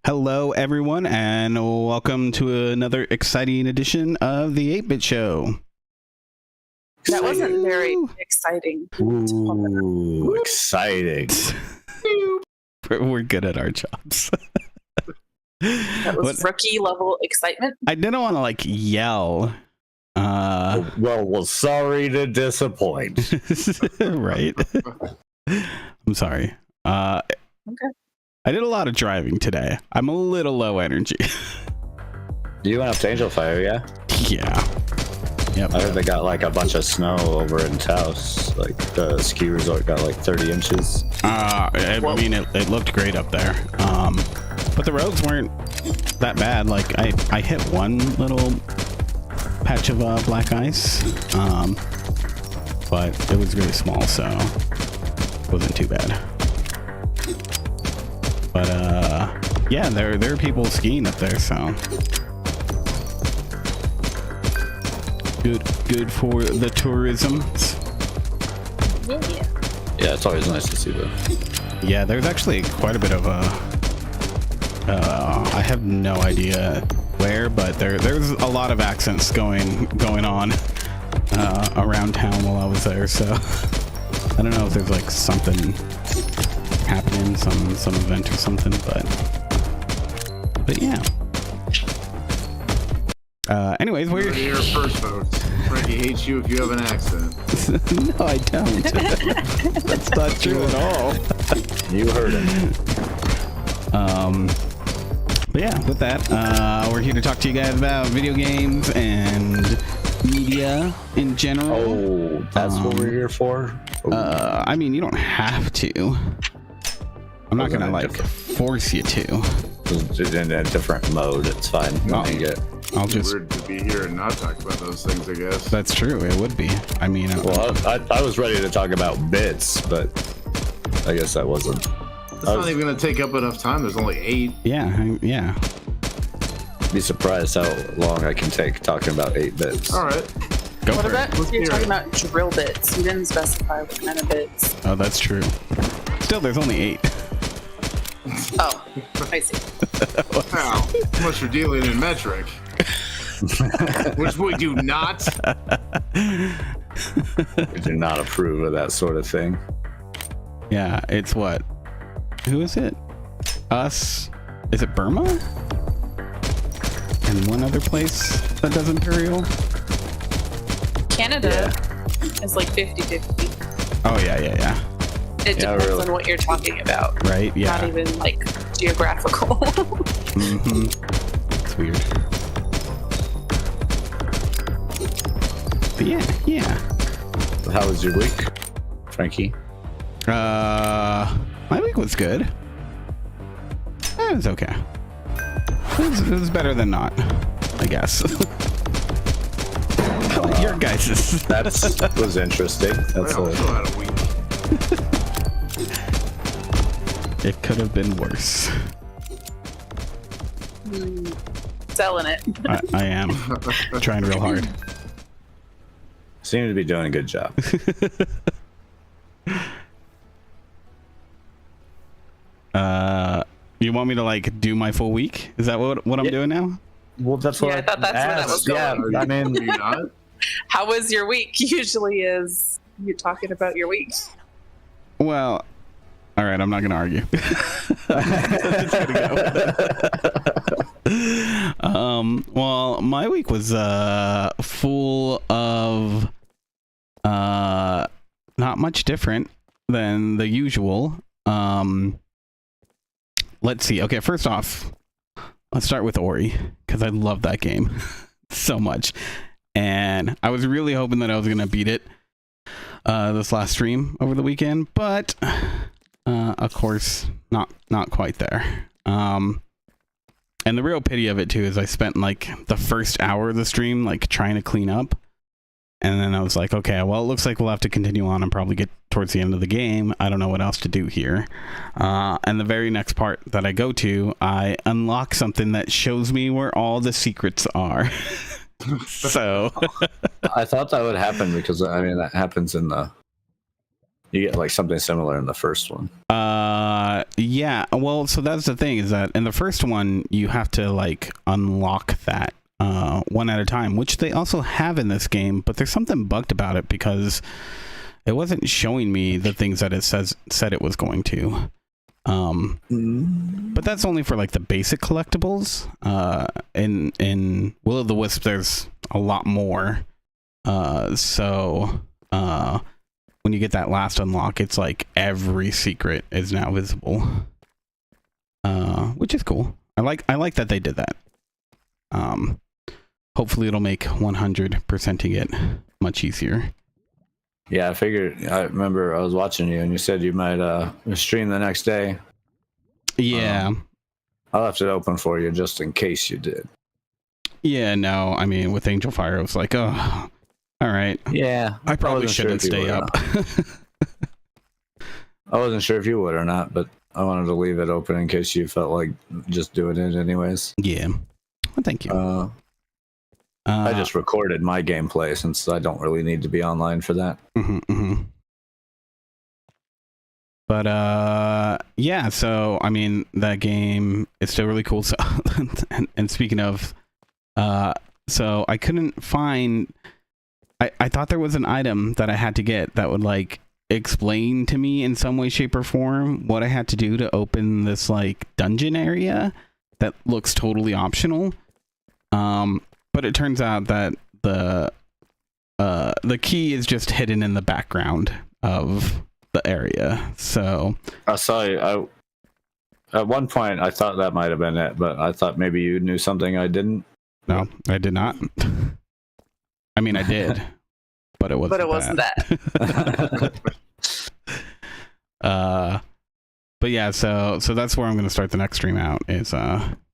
Hello, everyone, and welcome to another exciting edition of the 8-Bit Show. That wasn't very exciting. Ooh, exciting. We're good at our jobs. That was rookie level excitement. I didn't want to, yell. Well, sorry to disappoint. Right. I'm sorry. Okay. I did a lot of driving today. I'm a little low energy. You went up to Angel Fire, yeah? Yeah. Yep. I heard they got a bunch of snow over in Taos. The ski resort got 30 inches. I mean, it looked great up there. But the roads weren't that bad. I hit one little patch of black ice. But it was really small, so it wasn't too bad. But yeah, there are people skiing up there, so good for the tourism. Yeah. Yeah, it's always nice to see that. Yeah, there's actually quite a bit of I have no idea where, but there's a lot of accents going on around town while I was there, so I don't know if there's something happening, some event or something, but yeah. Anyways, we're here first, folks. Frankie hates you if you have an accent. No, I don't. That's not true at all. You heard him. But yeah, with that, we're here to talk to you guys about video games and media in general. Oh, that's what we're here for? I mean, you don't have to. I'm not gonna force you to. In a different mode, it's fine. I'll just. Weird to be here and not talk about those things, I guess. That's true. It would be. I mean, well, I was ready to talk about bits, but I guess that wasn't. It's not even going to take up enough time. There's only 8. Yeah. Be surprised how long I can take talking about 8 bits. All right. Go What for about it. you're talking about drill bits? You didn't specify what kind of bits. Oh, that's true. Still, there's only 8. Oh, I see. Wow. Unless you're dealing in metric. Which we do not. I do not approve of that sort of thing. Yeah, it's what? Who is it? Us? Is it Burma? And one other place that does Imperial? Canada is 50-50. Oh, yeah. It depends on what you're talking about. Right, yeah. Not even geographical. Mm-hmm. It's weird. But yeah. How was your week, Frankie? My week was good. It was okay. It was better than not, I guess. Your guys's. That was interesting. That's I also had a week. It could have been worse. Selling it. I am trying real hard. Seem to be doing a good job. You want me to do my full week? Is that what I'm doing now? Well, that's what I thought that's where that was going. Yeah, I mean, Are you not? How was your week? Usually is you talking about your week. Well, all right, I'm not gonna argue. It's gonna go. Well, my week was full of not much different than the usual. Let's see. Okay, first off, let's start with Ori, because I love that game so much. And I was really hoping that I was going to beat it this last stream over the weekend, but of course, not quite there. And the real pity of it, too, is I spent the first hour of the stream trying to clean up. And then I was like, okay, well, it looks like we'll have to continue on and probably get towards the end of the game. I don't know what else to do here. And the very next part that I go to, I unlock something that shows me where all the secrets are. So I thought that would happen because, I mean, that happens in the... You get something similar in the first one. Yeah, well, so that's the thing, is that in the first one you have to like unlock that one at a time, which they also have in this game, but there's something bugged about it because it wasn't showing me the things that it said it was going to. But that's only for like the basic collectibles. In Will of the Wisp there's a lot more. So when you get that last unlock, it's like every secret is now visible, which is cool. I like that they did that. Hopefully it'll make 100%ing it much easier. Yeah, I remember I was watching you and you said you might stream the next day. Yeah. I left it open for you just in case you did. Yeah, no, I mean, with Angel Fire, I was like, oh, all right. Yeah. I probably shouldn't stay up. I wasn't sure if you would or not, but I wanted to leave it open in case you felt like just doing it anyways. Yeah. Well, thank you. I just recorded my gameplay since I don't really need to be online for that. But yeah, so I mean, that game is still really cool. So and speaking of, so I couldn't find, I thought there was an item that I had to get that would like explain to me in some way, shape, or form what I had to do to open this like dungeon area that looks totally optional. But it turns out that the key is just hidden in the background of the area. So I saw you. At one point, I thought that might have been it, but I thought maybe you knew something I didn't. No, I did not. I mean, I did, but it wasn't. But it wasn't that. But yeah, so that's where I'm going to start the next stream out, is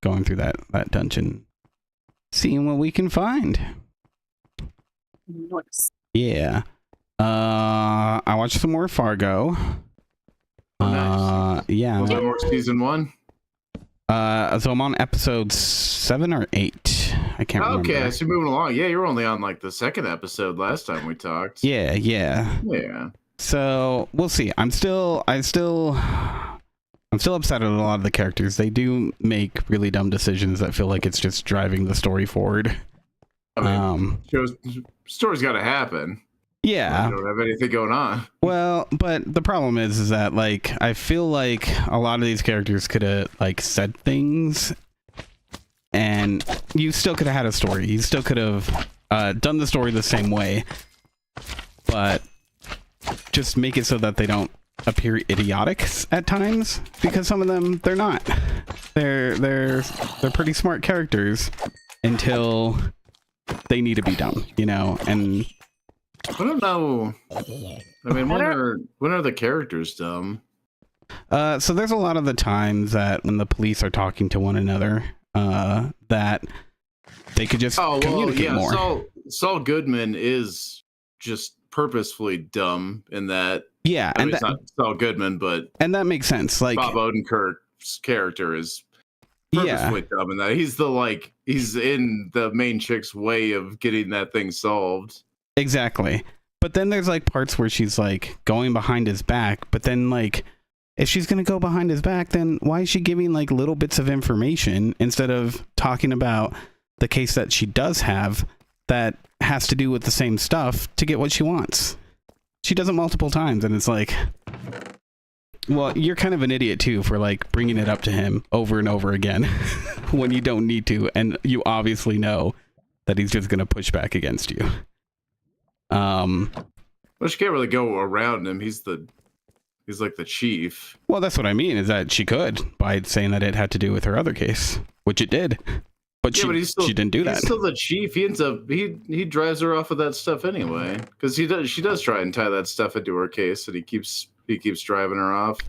going through that dungeon, seeing what we can find. Nice. Yeah. I watched some more Fargo. Nice. Yeah. Was that more season 1? So I'm on episode 7 or 8. I can't remember. Okay, so you're moving along. Yeah, you were only on like the second episode last time we talked. Yeah. Yeah. So we'll see. I'm still upset at a lot of the characters. They do make really dumb decisions that feel like it's just driving the story forward. I mean, story's got to happen. Yeah. You don't have anything going on. Well, but the problem is that like I feel like a lot of these characters could have like said things, and you still could have had a story. You still could have done the story the same way, but just make it so that they don't appear idiotic at times, because some of them they're not. They're pretty smart characters until they need to be dumb, you know. And I don't know. I mean, when are the characters dumb? So there's a lot of the times that when the police are talking to one another, that they could just communicate more. Saul Goodman is just purposefully dumb in that. Yeah, I mean, it's not Saul Goodman, but that makes sense. Like Bob Odenkirk's character is purposefully dumb in that. He's in the main chick's way of getting that thing solved. Exactly. But then there's like parts where she's like going behind his back, but then like if she's going to go behind his back, then why is she giving like little bits of information instead of talking about the case that she does have that has to do with the same stuff to get what she wants? She does it multiple times, and it's like, well, you're kind of an idiot too for like bringing it up to him over and over again when you don't need to, and you obviously know that he's just going to push back against you. Well, she can't really go around him. He's like the chief. Well, that's what I mean, is that she could, by saying that it had to do with her other case, which it did. But she didn't do that. He's still the chief. He ends up he drives her off with that stuff anyway, because she does try and tie that stuff into her case, and he keeps driving her off.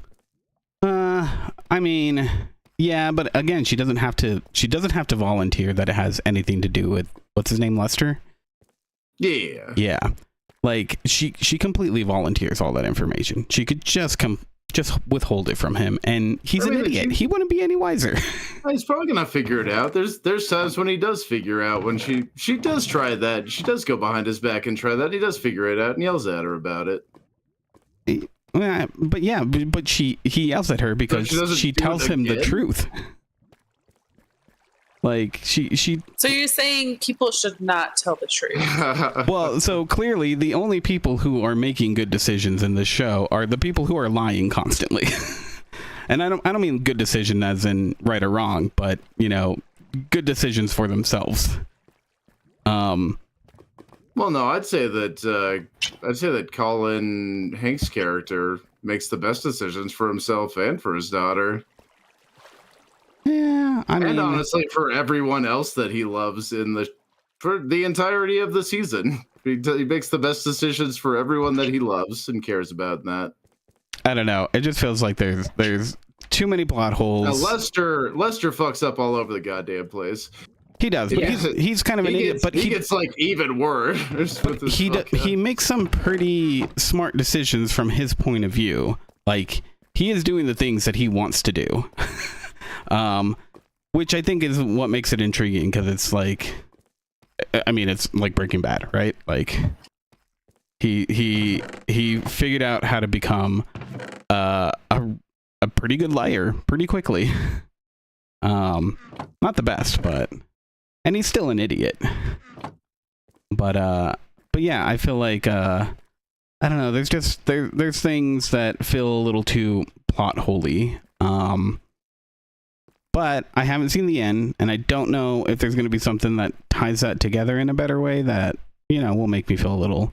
I mean, yeah, but again, she doesn't have to volunteer that it has anything to do with what's his name, Lester? Yeah. Yeah. Like she completely volunteers all that information. She could just withhold it from him, and he's an idiot. He wouldn't be any wiser. He's probably gonna figure it out. There's times when he does figure out, when she does try that. She does go behind his back and try that. He does figure it out and yells at her about it. but he yells at her because she tells him the truth. Like she. So you're saying people should not tell the truth? Well, so clearly the only people who are making good decisions in this show are the people who are lying constantly. And I don't mean good decision as in right or wrong, but good decisions for themselves. Well, no, I'd say that Colin Hanks' character makes the best decisions for himself and for his daughter. Yeah, and honestly, for everyone else that he loves for the entirety of the season, he makes the best decisions for everyone that he loves and cares about. In that, I don't know. It just feels like there's too many plot holes. Now, Lester fucks up all over the goddamn place. He does, but he's kind of an idiot. But he gets like even worse. He makes some pretty smart decisions from his point of view. Like he is doing the things that he wants to do. Which I think is what makes it intriguing, because it's like, I mean, it's like Breaking Bad, right? Like he figured out how to become a pretty good liar pretty quickly. Not the best, and he's still an idiot. But yeah, I feel like I don't know. There's things that feel a little too plot holy. But I haven't seen the end, and I don't know if there's going to be something that ties that together in a better way that will make me feel a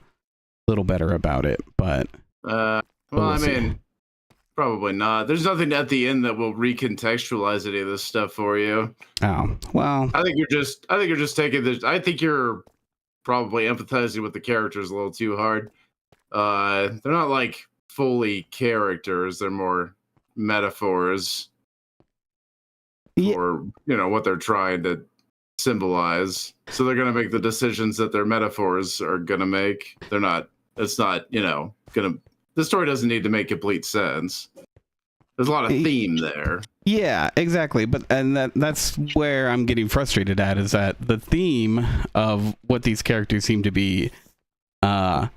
little better about it. But I mean, probably not. There's nothing at the end that will recontextualize any of this stuff for you. Oh well. I think you're just taking this. I think you're probably empathizing with the characters a little too hard. They're not like fully characters. They're more metaphors. Or what they're trying to symbolize, so they're going to make the decisions that their metaphors are going to make. They're not. It's not. Gonna. The story doesn't need to make complete sense. There's a lot of theme there. Yeah, exactly. But that's where I'm getting frustrated at, is that the theme of what these characters seem to be. I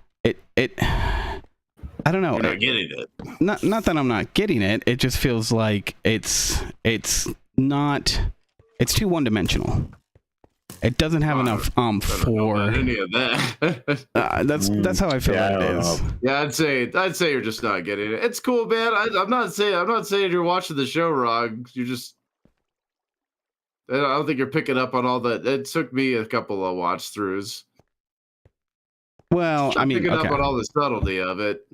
don't know. You're not getting it. Not that I'm not getting it. It just feels like it's too one-dimensional. It doesn't have enough for any of that. That's how I feel like it is. Yeah, I'd say you're just not getting it. It's cool, man. I'm not saying you're watching the show wrong. I don't think you're picking up on all that. It took me a couple of watch throughs. Well, picking up on all the subtlety of it.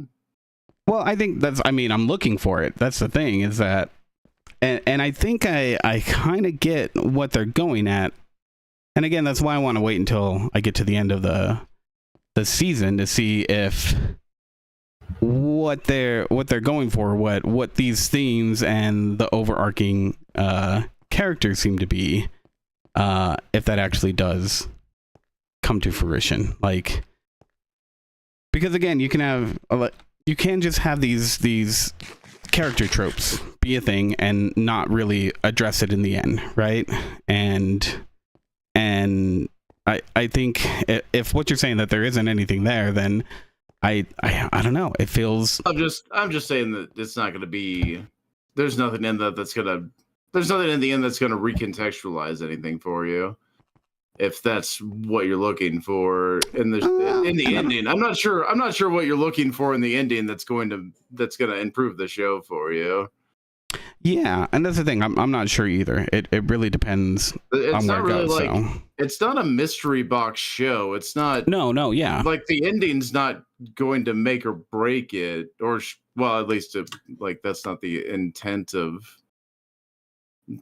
Well, I think I'm looking for it. That's the thing, is that, and I think I kind of get what they're going at. And again, that's why I want to wait until I get to the end of the season to see if what they're going for, what these themes and the overarching characters seem to be, if that actually does come to fruition. Like, because again, you can just have these character tropes be a thing and not really address it in the end, right? And I think if what you're saying that there isn't anything there, then I don't know. It feels. I'm just saying that it's not going to be. There's nothing in that that's gonna. There's nothing in the end that's going to recontextualize anything for you. If that's what you're looking for in the ending, I'm not sure what you're looking for in the ending that's going to improve the show for you. Yeah, and that's the thing. I'm not sure either. It really depends on where it goes. So. It's not a mystery box show. It's not. No, yeah. Like the ending's not going to make or break it, or well, at least that's not the intent of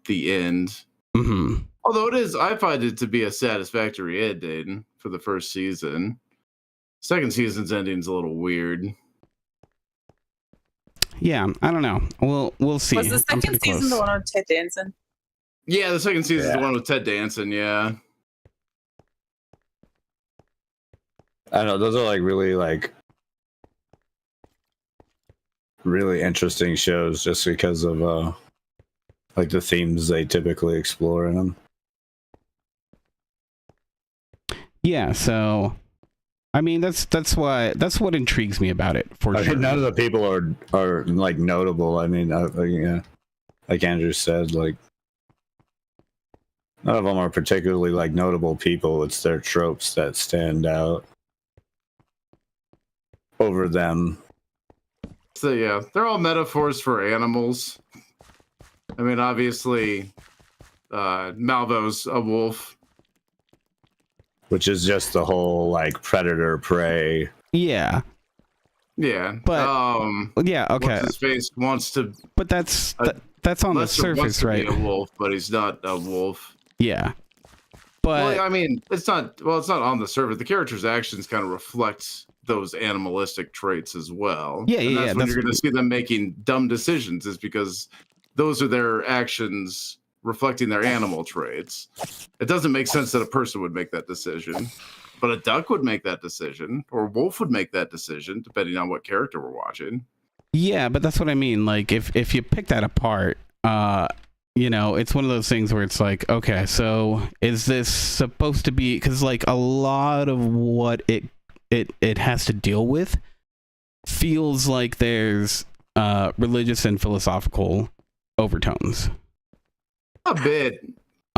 the end. Mm-hmm. Although it is, I find it to be a satisfactory ending for the first season. Second season's ending's a little weird. Yeah, I don't know. We'll see. Was the second season the one with Ted Danson? Yeah, the second season's the one with Ted Danson, yeah. I don't know, those are really interesting shows just because of the themes they typically explore in them. Yeah, so I mean, that's what intrigues me about it for sure. None of the people are like notable. I mean, yeah, like Andrew said, like none of them are particularly like notable people. It's their tropes that stand out over them. So yeah, they're all metaphors for animals. I mean, obviously, Malvo's a wolf. Which is just the whole like predator prey. Yeah. Yeah. But yeah, okay. What's his face wants to. But that's on the Lester wants surface, to right? be a wolf, but he's not a wolf. Yeah. But Well, I mean, it's not on the surface. The character's actions kind of reflect those animalistic traits as well. Yeah, and yeah, that's yeah, when that's- you're going to see them making dumb decisions, is because those are their actions reflecting their animal traits. It doesn't make sense that a person would make that decision, but a duck would make that decision, or a wolf would make that decision, depending on what character we're watching. yeah, but that's what I mean. Like if you pick that apart, you know, it's one of those things where it's like, okay, so is this supposed to be, because like a lot of what it has to deal with feels like there's religious and philosophical overtones. A bit.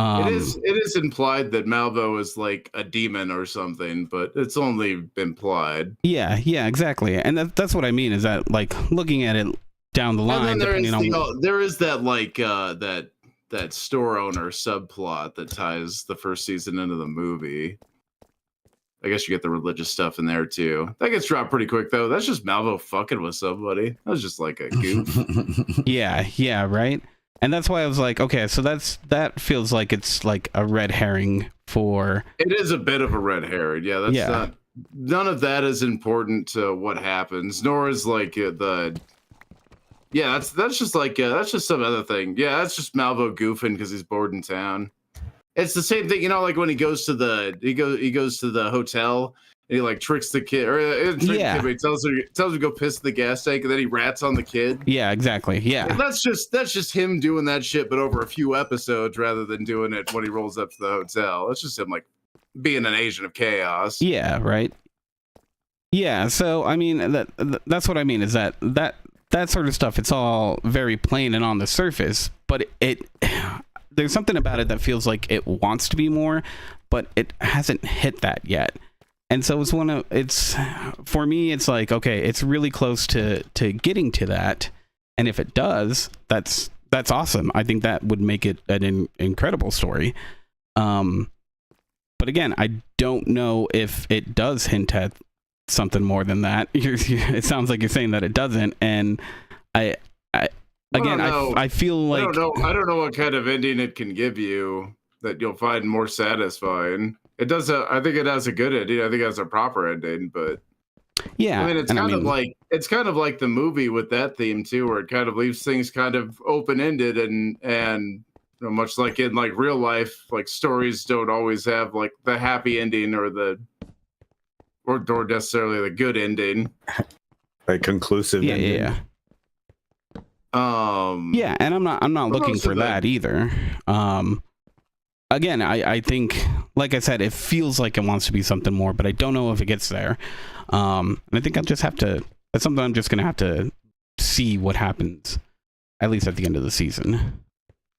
It is implied that Malvo is like a demon or something, but it's only implied. Yeah, exactly. And that's what I mean, is that like looking at it down the line, And then depending on there is that like that store owner subplot that ties the first season into the movie. I guess you get the religious stuff in there too. That gets dropped pretty quick though. That's just Malvo fucking with somebody. That was just like a goof. yeah, right. And that's why I was like, okay, so that feels like it's like a red herring for. It is a bit of a red herring. Yeah, that's Yeah. not. None of that is important to what happens, nor is like the. Yeah, that's just like that's just some other thing. Yeah, that's just Malvo goofing because he's bored in town. It's the same thing, you know, like when he goes to the hotel and he like tricks the kid, or the kid, but he tells him to go piss in the gas tank, and then he rats on the kid. Yeah, exactly. Yeah, And that's just him doing that shit, but over a few episodes rather than doing it when he rolls up to the hotel. It's just him like being an agent of chaos. Yeah, right. Yeah, so I mean that's what I mean, is that sort of stuff, it's all very plain and on the surface, but it there's something about it that feels like it wants to be more, but it hasn't hit that yet. And so it's for me, it's like, okay, it's really close to getting to that. And if it does, that's awesome. I think that would make it an incredible story. But again, I don't know if it does hint at something more than that. It sounds like you're saying that it doesn't. And I feel like I don't know what kind of ending it can give you that you'll find more satisfying. It does. I think it has a good ending. I think it has a proper ending, but yeah, I mean, it's kind of like the movie with that theme too, where it kind of leaves things kind of open ended, and you know, much like in like real life, like stories don't always have like the happy ending or necessarily the good ending, like conclusive. ending. Yeah, and I'm not looking for that either. Again, I think, like I said, it feels like it wants to be something more, but I don't know if it gets there. And I think that's something I'm just going to have to see what happens, at least at the end of the season.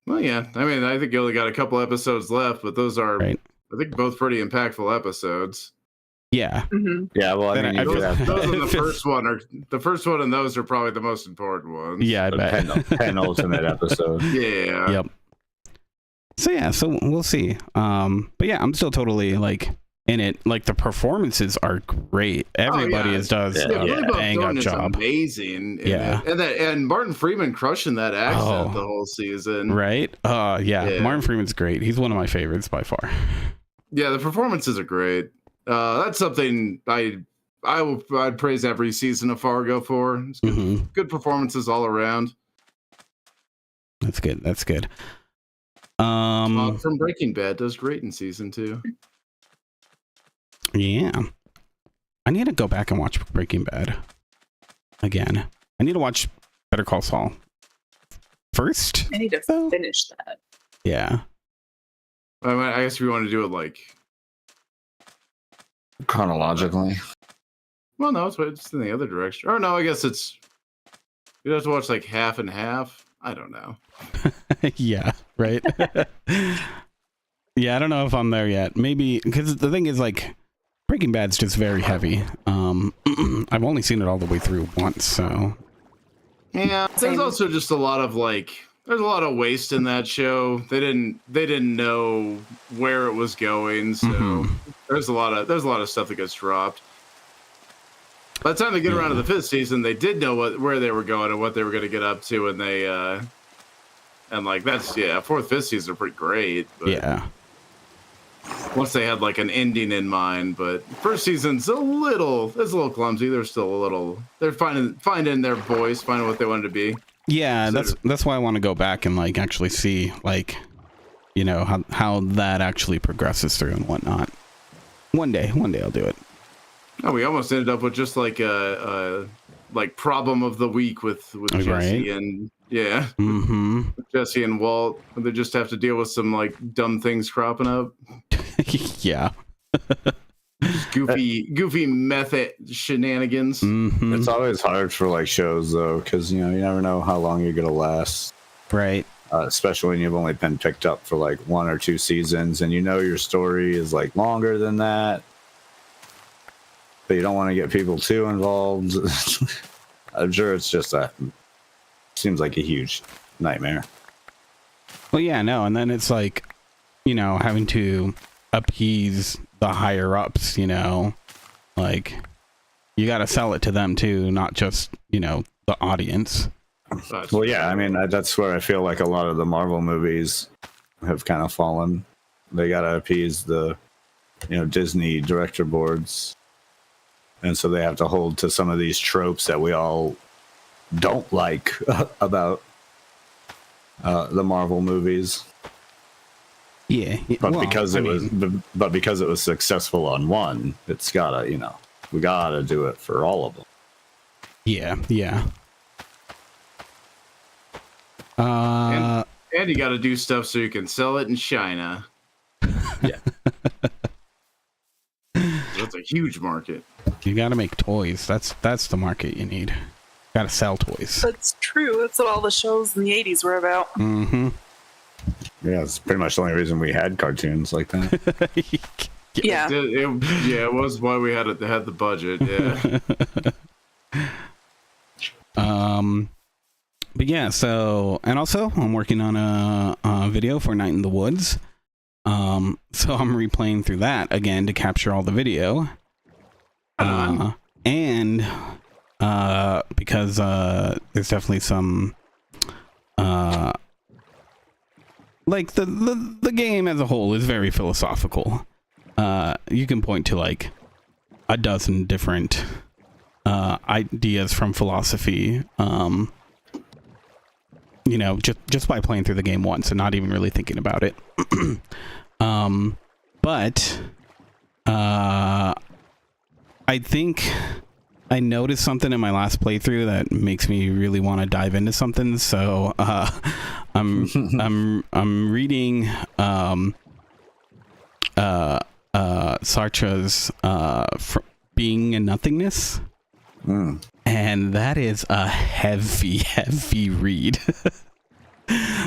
Well, yeah. I mean, I think you only got a couple episodes left, but those are, right. I think, both pretty impactful episodes. Yeah. Mm-hmm. Yeah, well, I mean, those are the first one, and those are probably the most important ones. Yeah, I bet. Penultimate episode. Yeah. Yep. So we'll see. But yeah, I'm still totally like in it. Like the performances are great. Everybody does a bang up job. Amazing. Yeah. And Martin Freeman crushing that accent the whole season. Right? Yeah. Martin Freeman's great. He's one of my favorites by far. Yeah, the performances are great. That's something I'd praise every season of Fargo for. It's good, good performances all around. That's good. From Breaking Bad does great in season 2. Yeah. I need to go back and watch Breaking Bad again. I need to watch Better Call Saul first. I need to finish that. Yeah. I guess if you want to do it like chronologically. Well, no, it's in the other direction. Or no, I guess you'd have to watch like half and half. I don't know. Yeah, right. Yeah, I don't know if I'm there yet. Maybe because the thing is, like, Breaking Bad's just very heavy. I've only seen it all the way through once, so yeah. There's also just a lot of there's a lot of waste in that show. They didn't know where it was going, so there's a lot of stuff that gets dropped. By the time they get around to the 5th season, they did know where they were going and what they were going to get up to, and they and like that's 4th, 5th season are pretty great. But yeah. Once they had like an ending in mind, but first season's it's a little clumsy. They're still a little. They're finding their voice, finding what they wanted to be. Yeah, so that's why I want to go back and like actually see like, you know, how that actually progresses through and whatnot. One day I'll do it. Oh, we almost ended up with just like a problem of the week with Jesse and Jesse and Walt. They just have to deal with some like dumb things cropping up. Yeah. goofy method shenanigans. It's always hard for like shows though, because you never know how long you're gonna last. Right. Especially when you've only been picked up for like 1 or 2 seasons, and your story is like longer than that. But you don't want to get people too involved. I'm sure it's just seems like a huge nightmare. Well, yeah, no, and then it's like, having to appease the higher ups, like you got to sell it to them too, not just, the audience. Well, yeah, I mean, that's where I feel like a lot of the Marvel movies have kind of fallen. They got to appease the, Disney director boards. And so they have to hold to some of these tropes that we all don't like about the Marvel movies. Yeah, but because it was successful on one, it's gotta, we gotta do it for all of them. Yeah. And you got to do stuff so you can sell it in China. Yeah, that's a huge market. You got to make toys. That's the market you need. Got to sell toys. That's true. That's what all the shows in the 80s were about. Mm-hmm. Yeah, it's pretty much the only reason we had cartoons like that. Yeah. It was why we had the budget. Yeah. But yeah, so, and also I'm working on a video for Night in the Woods. So I'm replaying through that again to capture all the video. And because there's definitely some like the game as a whole is very philosophical. You can point to like a dozen different ideas from philosophy, just by playing through the game once and not even really thinking about it. But I think I noticed something in my last playthrough that makes me really want to dive into something. So I'm reading Sartre's Being and Nothingness. And that is a heavy read.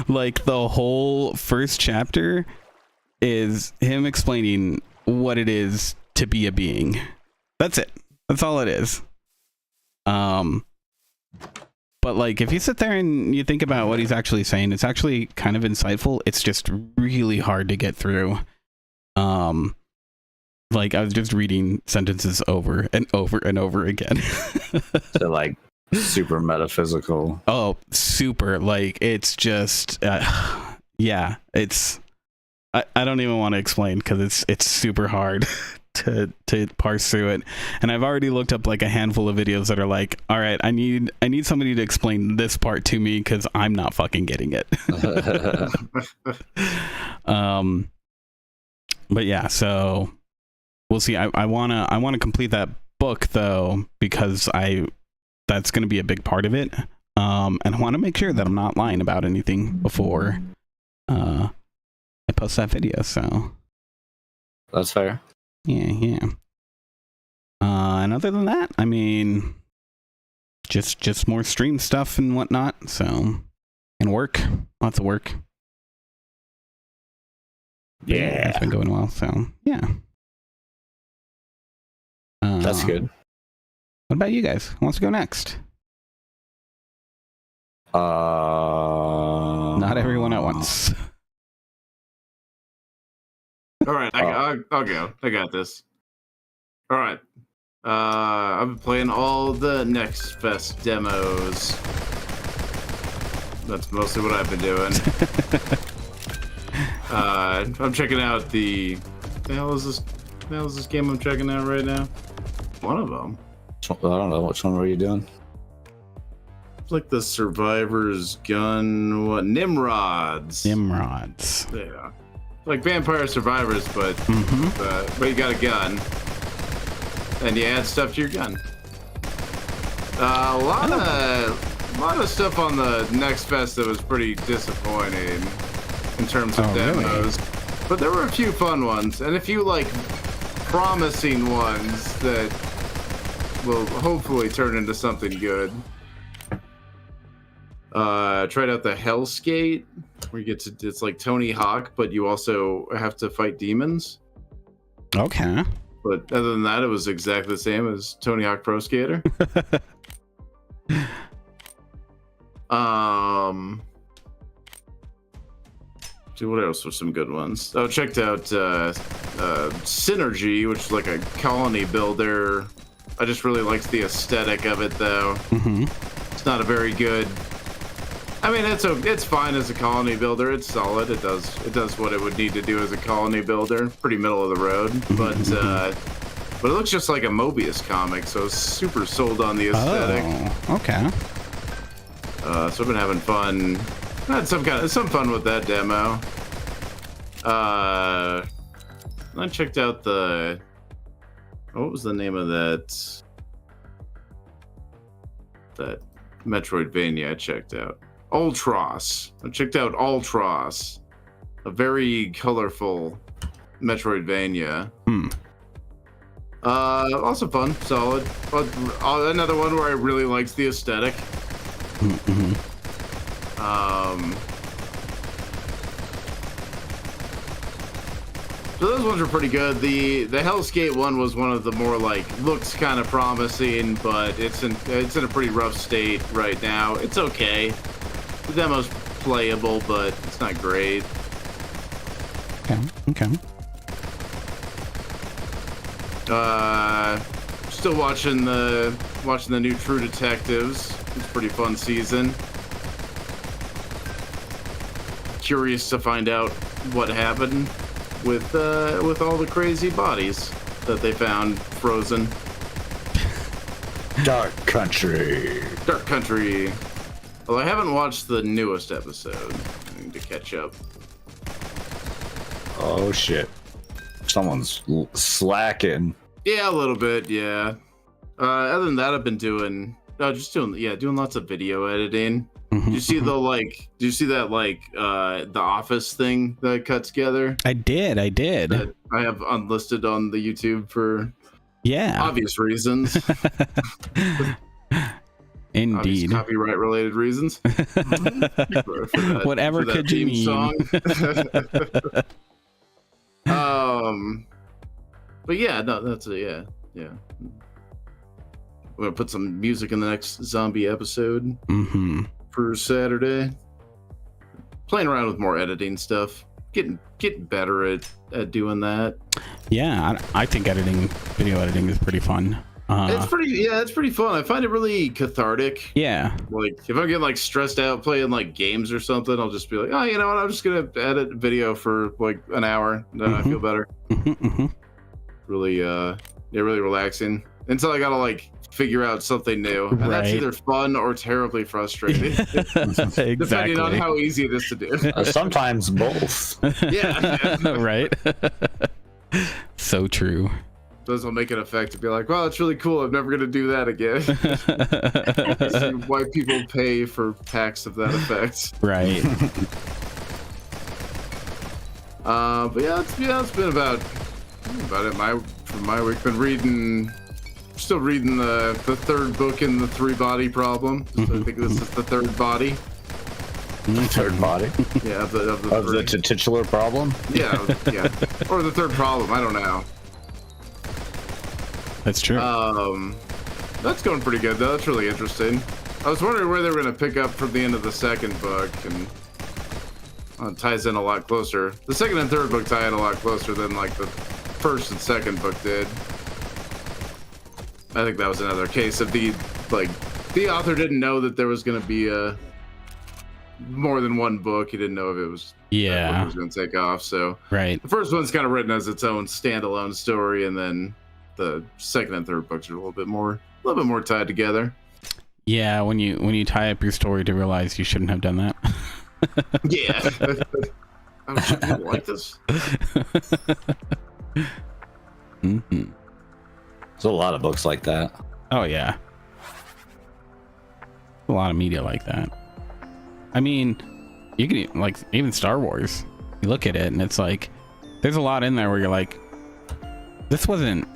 Like the whole first chapter is him explaining what it is to be a being. That's it. That's all it is. But like if you sit there and you think about what he's actually saying, it's actually kind of insightful. It's just really hard to get through. Like I was just reading sentences over and over and over again. So like super metaphysical. Oh, super. Like it's just yeah, it's I don't even want to explain because it's super hard to parse through it. And I've already looked up like a handful of videos that are like, all right, I need somebody to explain this part to me because I'm not fucking getting it. But yeah, so we'll see. I wanna complete that book though, because that's gonna be a big part of it. And I want to make sure that I'm not lying about anything before I post that video. So that's fair. Yeah. And other than that, I mean, just more stream stuff and whatnot. So, and work, lots of work. Yeah, it's been going well. So yeah, that's good. What about you guys? Who wants to go next? Not everyone at once. All right, I'll go. I got this. All right. I've been playing all the Next Fest demos. That's mostly what I've been doing. I'm checking out the hell is this game I'm checking out right now? One of them. I don't know, which one were you doing? It's like the Survivor's Gun, what? Nimrods. Yeah. Like Vampire Survivors, but you got a gun. And you add stuff to your gun. A lot of stuff on the Next Fest that was pretty disappointing in terms of demos. Really? But there were a few fun ones, and a few like promising ones that will hopefully turn into something good. Tried out the Hellskate, where you get to, it's like Tony Hawk, but you also have to fight demons. Okay. But other than that, it was exactly the same as Tony Hawk Pro Skater. See, what else were some good ones? Oh, checked out Synergy, which is like a colony builder. I just really liked the aesthetic of it, though. It's not a very good. I mean, it's fine as a colony builder. It's solid. It does what it would need to do as a colony builder. Pretty middle of the road, but it looks just like a Mobius comic, so it's super sold on the aesthetic. Oh, okay. So I've been having fun. I had some fun with that demo. I checked out what was the name of that Metroidvania I checked out? Ultros. I checked out Ultros, a very colorful Metroidvania. Also fun, solid. But another one where I really liked the aesthetic. So those ones were pretty good. The Hellskate one was one of the more like looks kind of promising, but it's in a pretty rough state right now. It's okay. The demo's playable, but it's not great. Okay. Still watching the new True Detectives. It's a pretty fun season. Curious to find out what happened with all the crazy bodies that they found frozen. Dark Country. Well, I haven't watched the newest episode. I need to catch up. Oh shit! Someone's slacking. Yeah, a little bit. Yeah. Other than that, I've been doing lots of video editing. Do you see the Do you see that the Office thing that I cut together? I did. That I have unlisted on the YouTube for obvious reasons. Indeed. Copyright related reasons. Whatever could you mean? Song. But yeah, no, that's yeah. We're gonna put some music in the next zombie episode for Saturday. Playing around with more editing stuff, getting better at doing that. Yeah, I think video editing is pretty fun. It's pretty fun. I find it really cathartic. Yeah. Like if I'm getting stressed out playing games or something, I'll just be like, oh, you know what? I'm just gonna edit video for an hour, and then I feel better. Really, really relaxing. Until I gotta figure out something new, and that's either fun or terribly frustrating, exactly. Depending on how easy it is to do. Sometimes both. Yeah. Right. So true. Those will make an effect to be like, wow, that's really cool. I'm never going to do that again. See why people pay for packs of that effect. Right. But it's been about it. For my week, been reading still reading the third book in the 3-body problem. So I think this is the third body. Third body? Yeah, of the titular problem? Yeah, yeah. Or the third problem, I don't know. That's true. That's going pretty good, though. That's really interesting. I was wondering where they were going to pick up from the end of the second book, and it ties in a lot closer. The second and third book tie in a lot closer than, like, the first and second book did. I think that was another case of the author didn't know that there was going to be more than one book. He didn't know if it was was going to take off. So right, the first one's kind of written as its own standalone story, and then the second and third books are a little bit more tied together. Yeah, when you tie up your story to realize you shouldn't have done that. Yeah, I should people like this. Mm-hmm. There's a lot of books like that. Oh yeah, a lot of media like that. I mean, you can like even Star Wars. You look at it and it's like there's a lot in there where you're like, this wasn't.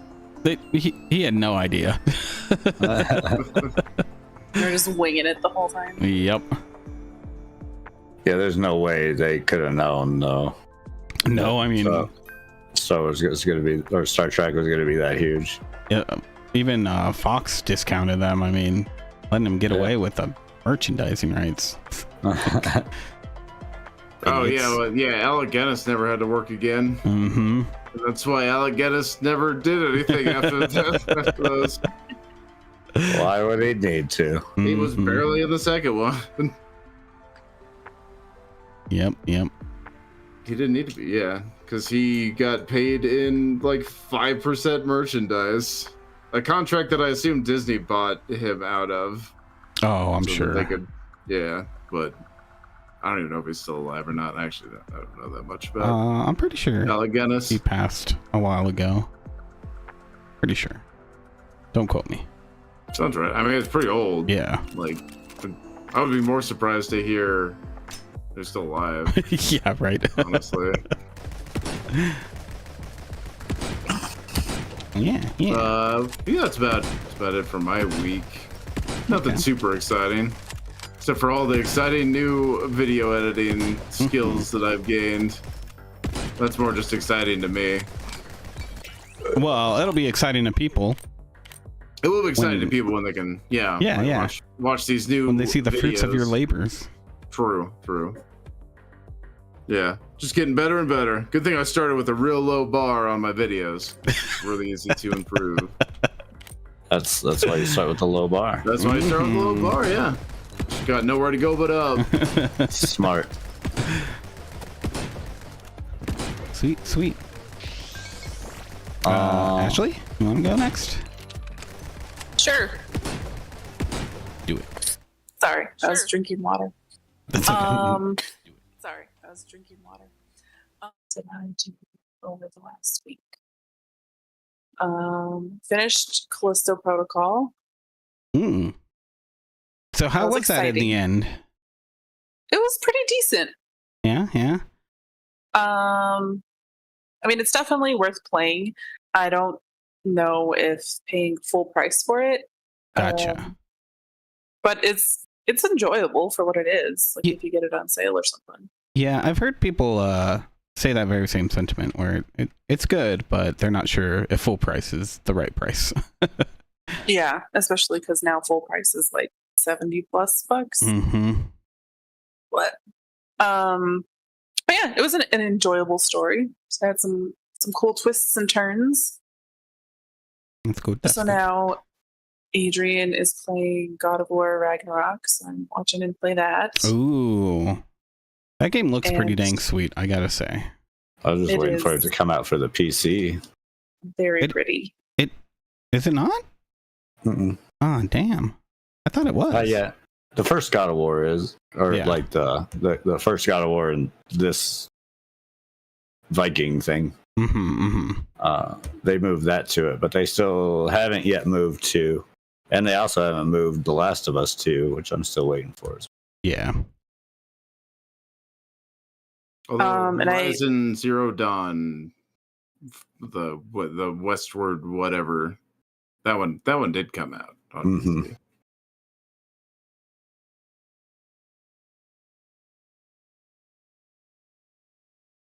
He had no idea. They're just winging it the whole time. Yep. Yeah, there's no way they could have known. No, I mean, Star Wars was going to be, or Star Trek was going to be that huge. Yeah, even Fox discounted them. I mean, letting them get away with the merchandising rights. Oh yeah, Alec Guinness never had to work again. Mm-hmm. That's why Alec Guinness never did anything after those. Why would he need to? He was barely in the second one. Yep. He didn't need to be, yeah, because he got paid in like 5% merchandise, a contract that I assume Disney bought him out of. Oh, I'm sure. They could, yeah, but I don't even know if he's still alive or not. Actually, I don't know that much about. I'm pretty sure Alec Guinness. He passed a while ago. Pretty sure. Don't quote me. Sounds right. I mean, it's pretty old. Yeah. Like, I would be more surprised to hear they're still alive. Yeah, right. Honestly. Yeah. Yeah, that's about it for my week. Nothing super exciting, except for all the exciting new video editing skills that I've gained. That's more just exciting to me. Well, it'll be exciting to people. It will be exciting to people when they can, watch these new when they see the videos. fruits of your labors. True. Yeah, just getting better and better. Good thing I started with a real low bar on my videos. It's really easy to improve. That's why you start with the low bar. That's why you start with a low bar, yeah. Just got nowhere to go but up. Smart. Sweet. Ashley, you want to go next? Sure. Do it. Sorry, I was drinking water. That's okay. Sorry, I was drinking water. So how did you do over the last week? Finished Callisto Protocol. So how was that at the end? It was pretty decent. Yeah. I mean, it's definitely worth playing. I don't know if paying full price for it. Gotcha. But it's enjoyable for what it is. Like if you get it on sale or something. Yeah, I've heard people say that very same sentiment where it's good, but they're not sure if full price is the right price. Yeah, especially because now full price is like $70+ bucks. Mm-hmm. But yeah, it was an enjoyable story. It had some cool twists and turns. That's good. So now Adrian is playing God of War Ragnarok, so I'm watching him play that. Ooh. That game looks pretty dang sweet, I gotta say. I was just waiting for it to come out for the PC. Very pretty. Is it not? Mm-mm. Oh, damn. I thought it was. Yeah. The first God of War is, like the first God of War and this Viking thing. They moved that to it, but they still haven't yet moved to, and they also haven't moved The Last of Us 2, which I'm still waiting for. Yeah. Although Horizon Zero Dawn, the westward whatever, That one did come out on PC.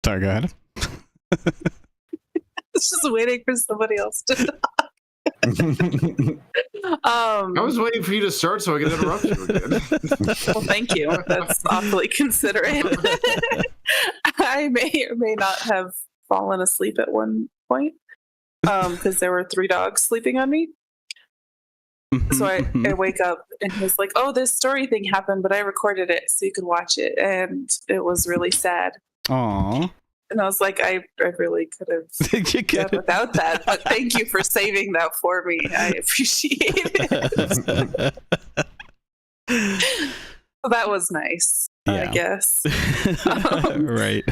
Sorry, go ahead. It's just waiting for somebody else to talk. I was waiting for you to start so I could interrupt you again. Well, thank you. That's awfully considerate. I may or may not have fallen asleep at one point because there were 3 dogs sleeping on me. So I wake up and he's like, "Oh, this story thing happened, but I recorded it so you could watch it," and it was really sad. Aww. And I was like, I really could have You done without that, but thank you for saving that for me. I appreciate it. So that was nice, I guess. Right.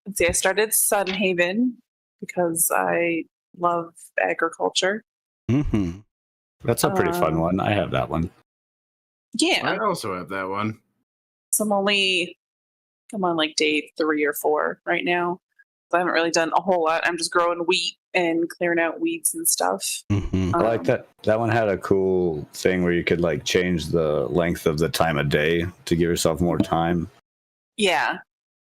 Let's see, I started Sunhaven because I love agriculture. That's a pretty fun one. I have that one. Yeah. I also have that one. So I'm on like day 3 or 4 right now. So I haven't really done a whole lot. I'm just growing wheat and clearing out weeds and stuff. I like that. That one had a cool thing where you could like change the length of the time of day to give yourself more time. Yeah.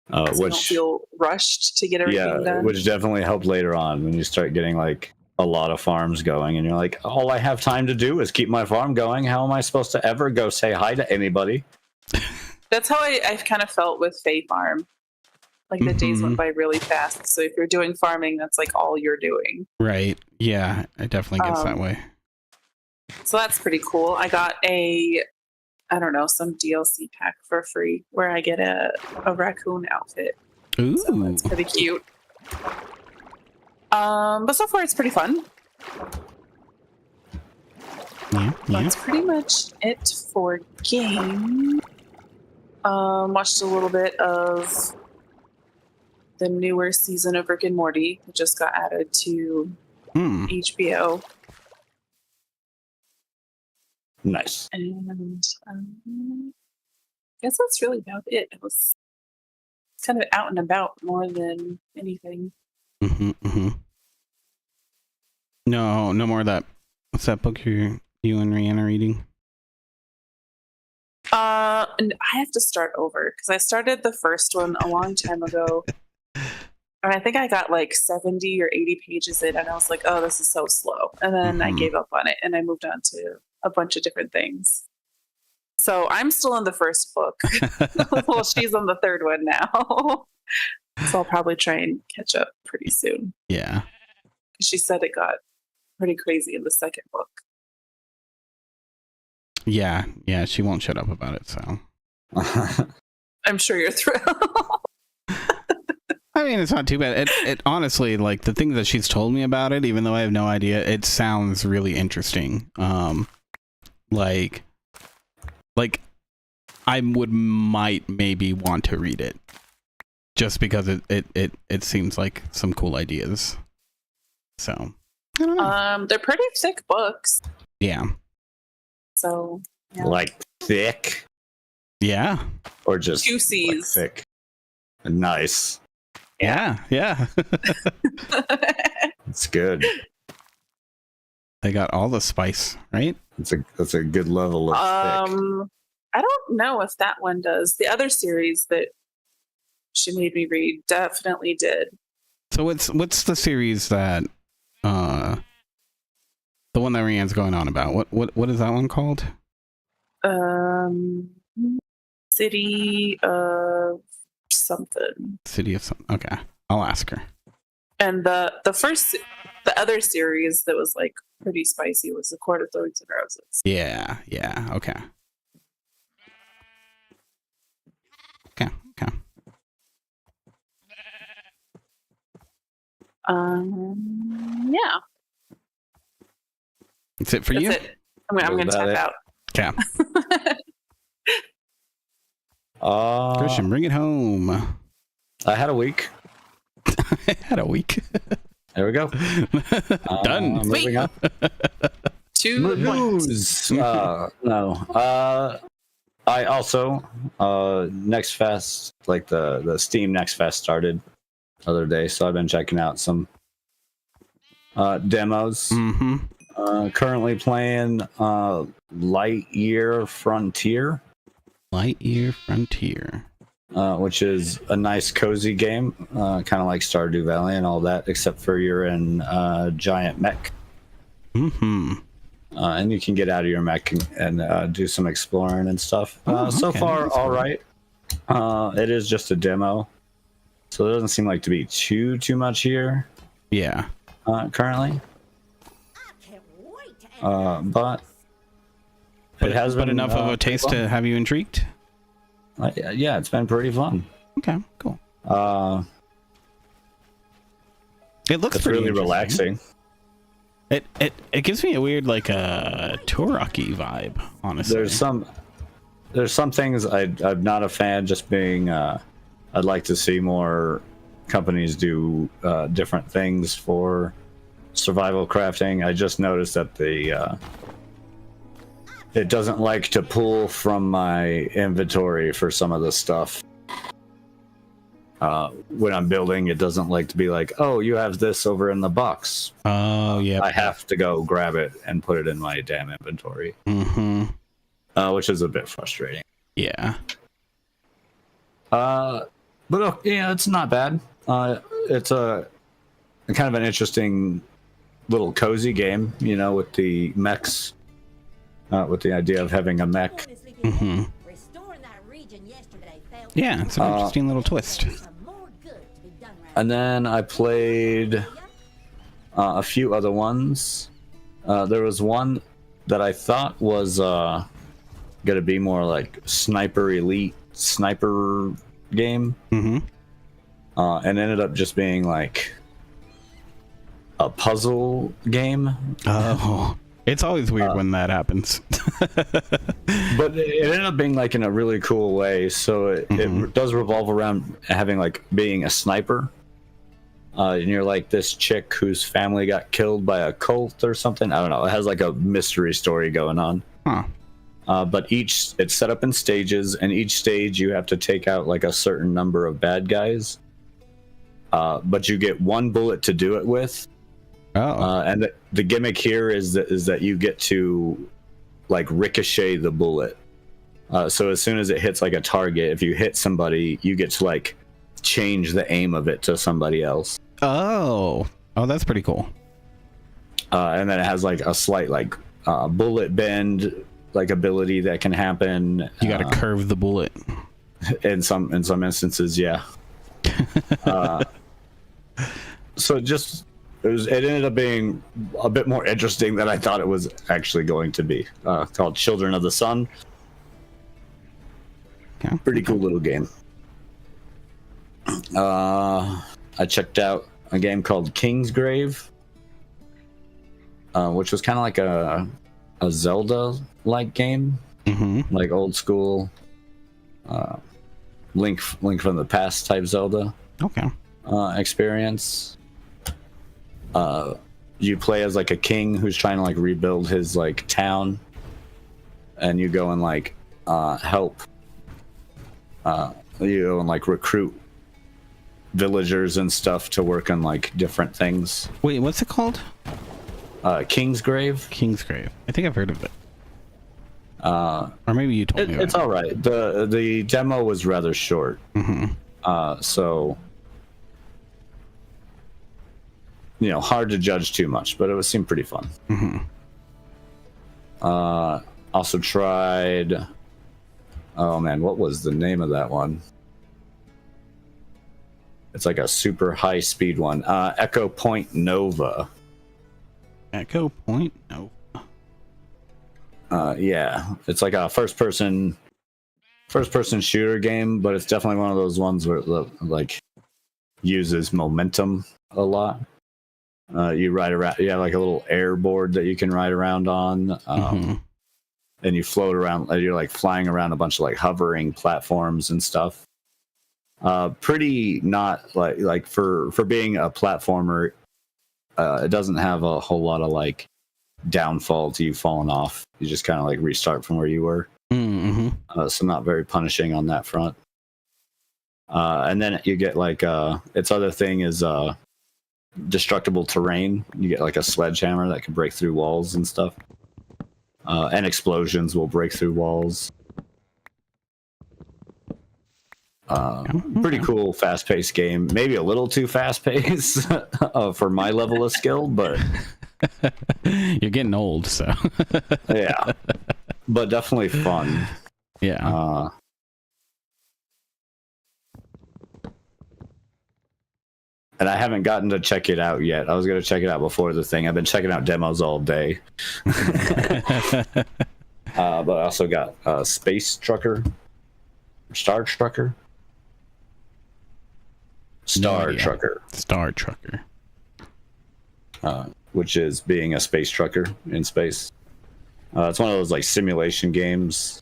Which I don't feel rushed to get everything done. Which definitely helped later on when you start getting like a lot of farms going and you're like, all I have time to do is keep my farm going. How am I supposed to ever go say hi to anybody? That's how I've kind of felt with Fae Farm. Like the days went by really fast. So if you're doing farming, that's like all you're doing. Right. Yeah, it definitely gets that way. So that's pretty cool. I got some DLC pack for free where I get a raccoon outfit. Ooh. So that's pretty cute. But so far it's pretty fun. That's pretty much it for game. Watched a little bit of the newer season of Rick and Morty. It just got added to HBO. Nice. And I guess that's really about it. It was kind of out and about more than anything. No more of that. What's that book you and Rihanna are reading? And I have to start over because I started the first one a long time ago. And I think I got like 70 or 80 pages in, and I was like, oh, this is so slow. And then I gave up on it, and I moved on to a bunch of different things. So I'm still in the first book. Well, she's on the 3rd one now. So I'll probably try and catch up pretty soon. Yeah. She said it got pretty crazy in the 2nd book. Yeah, she won't shut up about it, so. I'm sure you're thrilled. I mean, it's not too bad. It honestly, like, the things that she's told me about it, even though I have no idea, it sounds really interesting. Like I might maybe want to read it. Just because it seems like some cool ideas. So, I don't know. They're pretty thick books. Yeah. So, yeah. Like thick? Yeah. Or just 2 C's. like thick? Nice. Yeah. It's good. They got all the spice, right? That's a good level of thick. I don't know if that one does. The other series that she made me read definitely did. So what's the series that the one that Rianne's going on about? What is that one called? City of something. City of something. Okay. I'll ask her. And the other series that was like pretty spicy was The Court of Thorns and Roses. Yeah. Okay. Yeah. That's it for you? That's it. I'm gonna tap out. Okay. Christian, bring it home. I had a week. There we go. Done. Moving on. 2 news. No. I also Next Fest, like the Steam Next Fest started the other day, so I've been checking out some demos. Mm-hmm. Currently playing Lightyear Frontier. Lightyear Frontier. Which is a nice cozy game, kind of like Stardew Valley and all that, except for you're in a giant mech. Mm-hmm. And you can get out of your mech and do some exploring and stuff. So okay, far, that's all cool. right. It is just a demo, so there doesn't seem like to be too much here Yeah. currently. But But it has been enough of a taste to have you intrigued? yeah, it's been pretty fun. Okay, cool. It looks It's pretty really interesting. relaxing. It gives me a weird like Turok-y vibe, honestly. There's some things I'm not a fan. Just being, I'd like to see more companies do different things for survival crafting. I just noticed that it doesn't like to pull from my inventory for some of the stuff. When I'm building, it doesn't like to be like, oh, you have this over in the box. Oh, yeah. I have to go grab it and put it in my damn inventory, Mm-hmm. which is a bit frustrating. Yeah. But yeah, it's not bad. It's a kind of an interesting little cozy game, you know, with the mechs, with the idea of having a mech. Mm-hmm. Yeah, it's an interesting little twist. And then I played a few other ones. There was one that I thought was going to be more like Sniper Elite sniper game. Mm-hmm. And ended up just being like a puzzle game. Oh, it's always weird when that happens. But it ended up being like in a really cool way. So it does revolve around having like being a sniper. And you're like this chick whose family got killed by a cult or something. I don't know. It has like a mystery story going on. Huh. But it's set up in stages, and each stage you have to take out like a certain number of bad guys. But you get one bullet to do it with. Oh. And the gimmick here is that you get to like ricochet the bullet. So as soon as it hits like a target, if you hit somebody, you get to like change the aim of it to somebody else. Oh, that's pretty cool. And then it has like a slight like bullet bend like ability that can happen. You got to curve the bullet. In some instances, yeah. So it ended up being a bit more interesting than I thought it was actually going to be. Called Children of the Sun. Okay. Pretty cool little game. I checked out a game called Kingsgrave, which was kind of like a Zelda-like game, like old school Link from the Past type Zelda. Okay. Experience. You play as like a king who's trying to like rebuild his like town, and you go and like help. You go and like recruit villagers and stuff to work on like different things. Wait, what's it called? Kingsgrave. Kingsgrave. I think I've heard of it. Or maybe you told me about It's all right. The demo was rather short. So you know, hard to judge too much, but it seemed pretty fun. Also tried. Oh man, what was the name of that one? It's like a super high speed one. Echo Point Nova. Echo Point? No. Yeah, it's like a first person shooter game, but it's definitely one of those ones where it like uses momentum a lot. You ride around. You have like a little air board that you can ride around on, and you float around. You're like flying around a bunch of like hovering platforms and stuff. Pretty not like for being a platformer. It doesn't have a whole lot of like downfall to you falling off. You just kind of like restart from where you were. So not very punishing on that front. And then you get like its other thing is destructible terrain. You get like a sledgehammer that can break through walls and stuff. And explosions will break through walls. Pretty cool, fast-paced game. Maybe a little too fast-paced for my level of skill, but you're getting old, so yeah. But definitely fun. Yeah. And I haven't gotten to check it out yet. I was going to check it out before the thing. I've been checking out demos all day. But I also got Space Trucker. Star Trucker? Star Trucker. Star Trucker. Which is being a space trucker in space. It's one of those like simulation games.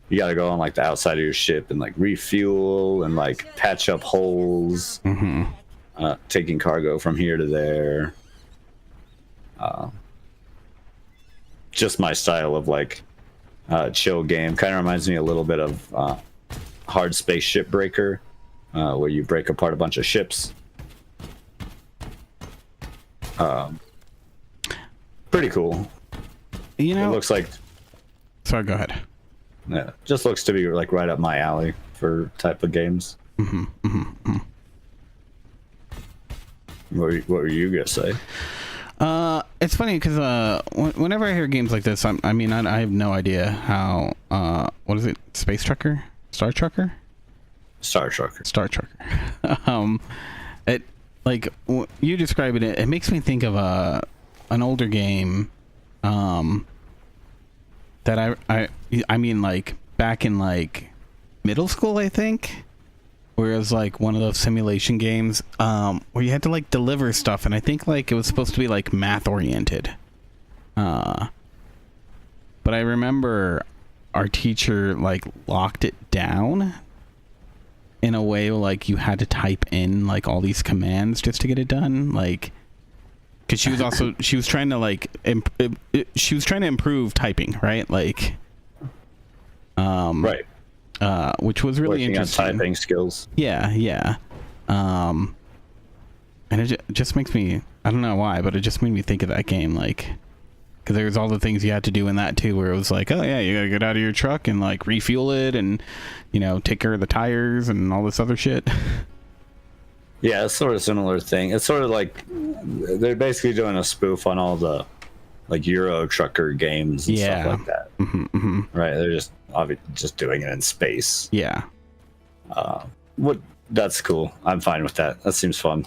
You got to go on like the outside of your ship and like refuel and like patch up holes. Mm-hmm. Taking cargo from here to there. Just my style of like chill game. Kind of reminds me a little bit of Hard Space Shipbreaker, where you break apart a bunch of ships. Pretty cool. You know, It looks like, sorry, go ahead. yeah, just looks to be like right up my alley for type of games. Mm-hmm, mm-hmm, mm-hmm. What were you gonna say? It's funny because whenever I hear games like this, I have no idea how. What is it? Space Trucker? Star Trucker? Star Trucker. Star Trucker. It like you describe it. It makes me think of an older game. That I mean like back in like middle school, I think. Where it was like one of those simulation games where you had to like deliver stuff, and I think like it was supposed to be like math oriented. But I remember our teacher like locked it down in a way like you had to type in like all these commands just to get it done, like because she was trying to like she was trying to improve typing, right? Like Right. Which was really Working interesting. on typing skills. Yeah. And it just makes me, I don't know why, but it just made me think of that game, like, because there's all the things you had to do in that too, where it was like, oh yeah, you gotta get out of your truck and like refuel it, and take care of the tires and all this other shit. Yeah, it's sort of similar thing. It's sort of like they're basically doing a spoof on all the like Euro Trucker games and stuff like that. Mm-hmm, mm-hmm. Right? They're just doing it in space. Yeah. That's cool. I'm fine with that. That seems fun.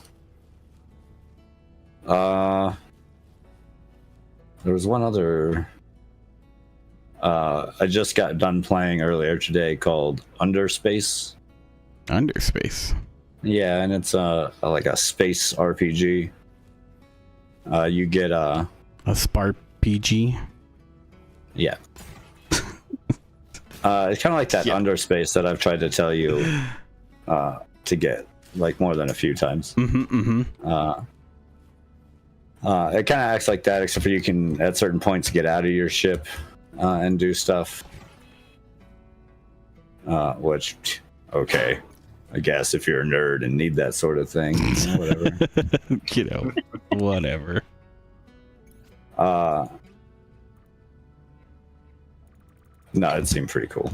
There was one other I just got done playing earlier today called Underspace. Underspace. Yeah, and it's like a space RPG. You get a Sparp PG. Yeah. It's kind of like that Underspace that I've tried to tell you to get like more than a few times. Mm-hmm, mm-hmm. It kind of acts like that, except for you can at certain points get out of your ship and do stuff. Which, okay, I guess if you're a nerd and need that sort of thing, whatever. Whatever. No, it seemed pretty cool.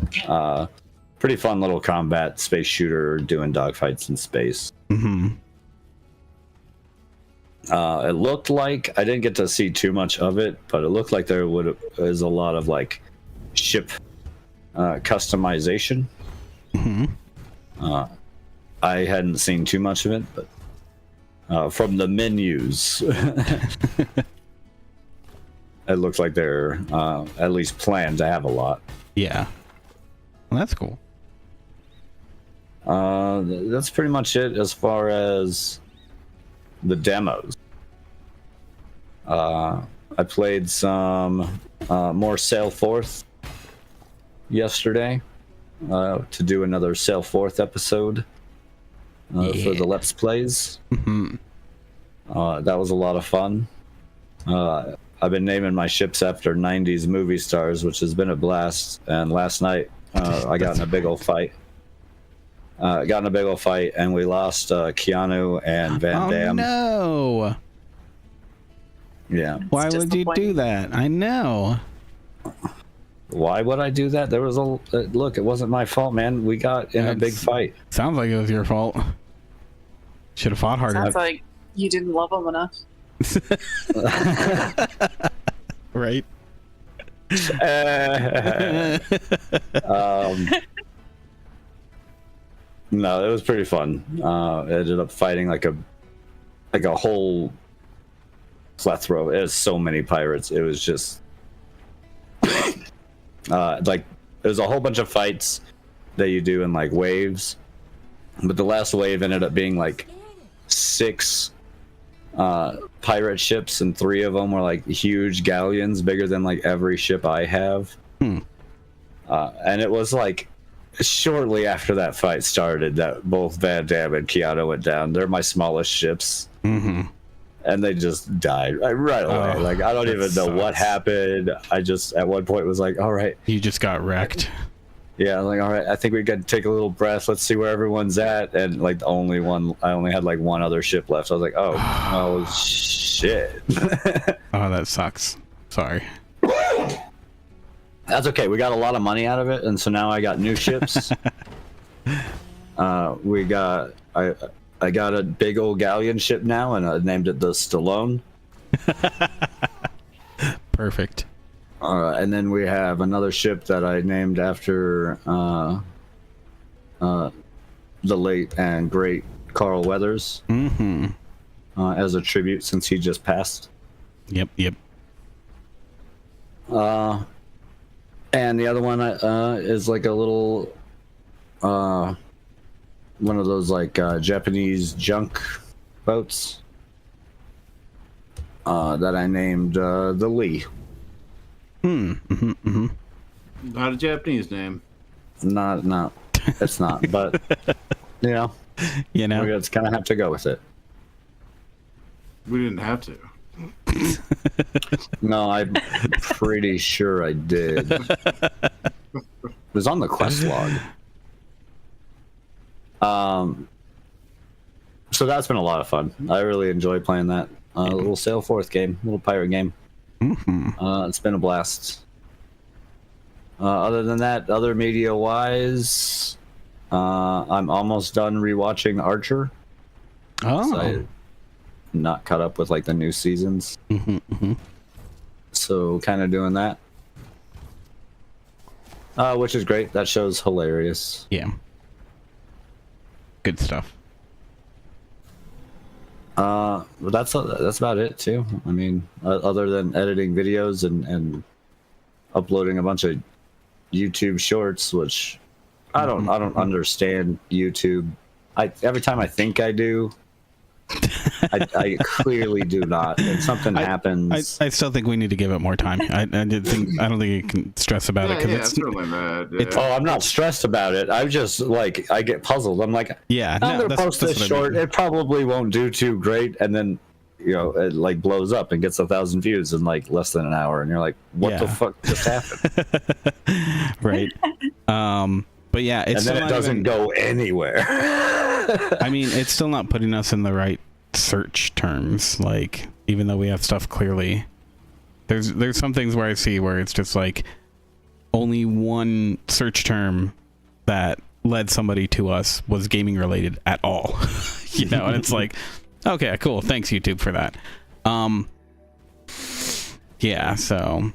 Pretty fun little combat space shooter doing dogfights in space. Mm-hmm. It looked like, I didn't get to see too much of it, but it looked like there was a lot of like ship customization. Mm-hmm. I hadn't seen too much of it, but from the menus, it looks like they're at least planned to have a lot. Yeah. Well, that's cool. That's pretty much it as far as the demos. I played some more Sail Forth yesterday to do another Sail Forth episode for the Let's Plays. Mm-hmm. That was a lot of fun. I've been naming my ships after 90s movie stars, which has been a blast. And last night, I got in a big old fight. got in a big old fight, and we lost Keanu and Van Damme. Oh no! Yeah. Why would you do that? I know. Why would I do that? There was a look. It wasn't my fault, man. We got in a big fight. Sounds like it was your fault. Should have fought harder. Sounds like you didn't love him enough. Right. No, it was pretty fun. Ended up fighting like a whole plethora. It was so many pirates. It was just like there's a whole bunch of fights that you do in like waves, but the last wave ended up being like 6 pirate ships, and 3 of them were like huge galleons, bigger than like every ship I have. And it was like shortly after that fight started that both Van Damme and Keanu went down. They're my smallest ships. And they just died right away. Oh, like I don't even know what happened. I just at one point was like, all right, You just got wrecked. yeah, I'm like, all right, I think we got to take a little breath. Let's see where everyone's at. And like I only had like one other ship left. So I was like, oh shit. Oh, that sucks. Sorry. That's okay. We got a lot of money out of it, and so now I got new ships. I got a big old galleon ship now, and I named it the Stallone. Perfect. And then we have another ship that I named after the late and great Carl Weathers, as a tribute since he just passed. Yep. And the other one is like a little one of those like Japanese junk boats that I named the Lee. Not a Japanese name. Not it's not, but you know, we just kind of have to go with it. We didn't have to. No, I'm pretty sure I did. It was on the quest log. So that's been a lot of fun. I really enjoy playing that little Sail Forth game, little pirate game. It's been a blast. Other than that, other media wise, I'm almost done rewatching Archer. So I'm not caught up with like the new seasons. So kind of doing that. Which is great. That show's hilarious. Yeah. Good stuff. But that's about it too. I mean, other than editing videos and uploading a bunch of YouTube shorts, which I don't understand YouTube. Every time I think I do, I clearly do not. And something happens. I still think we need to give it more time. I don't think you can stress about it because I'm not stressed about it. I just like I get puzzled. I'm like, I'm gonna post this short. It probably won't do too great, and then it like blows up and gets 1,000 views in like less than an hour, and you're like, what the fuck just happened? Right. But yeah, it's and then it doesn't go anywhere. I mean, it's still not putting us in the right search terms. Like, even though we have stuff clearly, there's some things where I see where it's just like only one search term that led somebody to us was gaming related at all. And it's like, okay, cool, thanks YouTube for that. So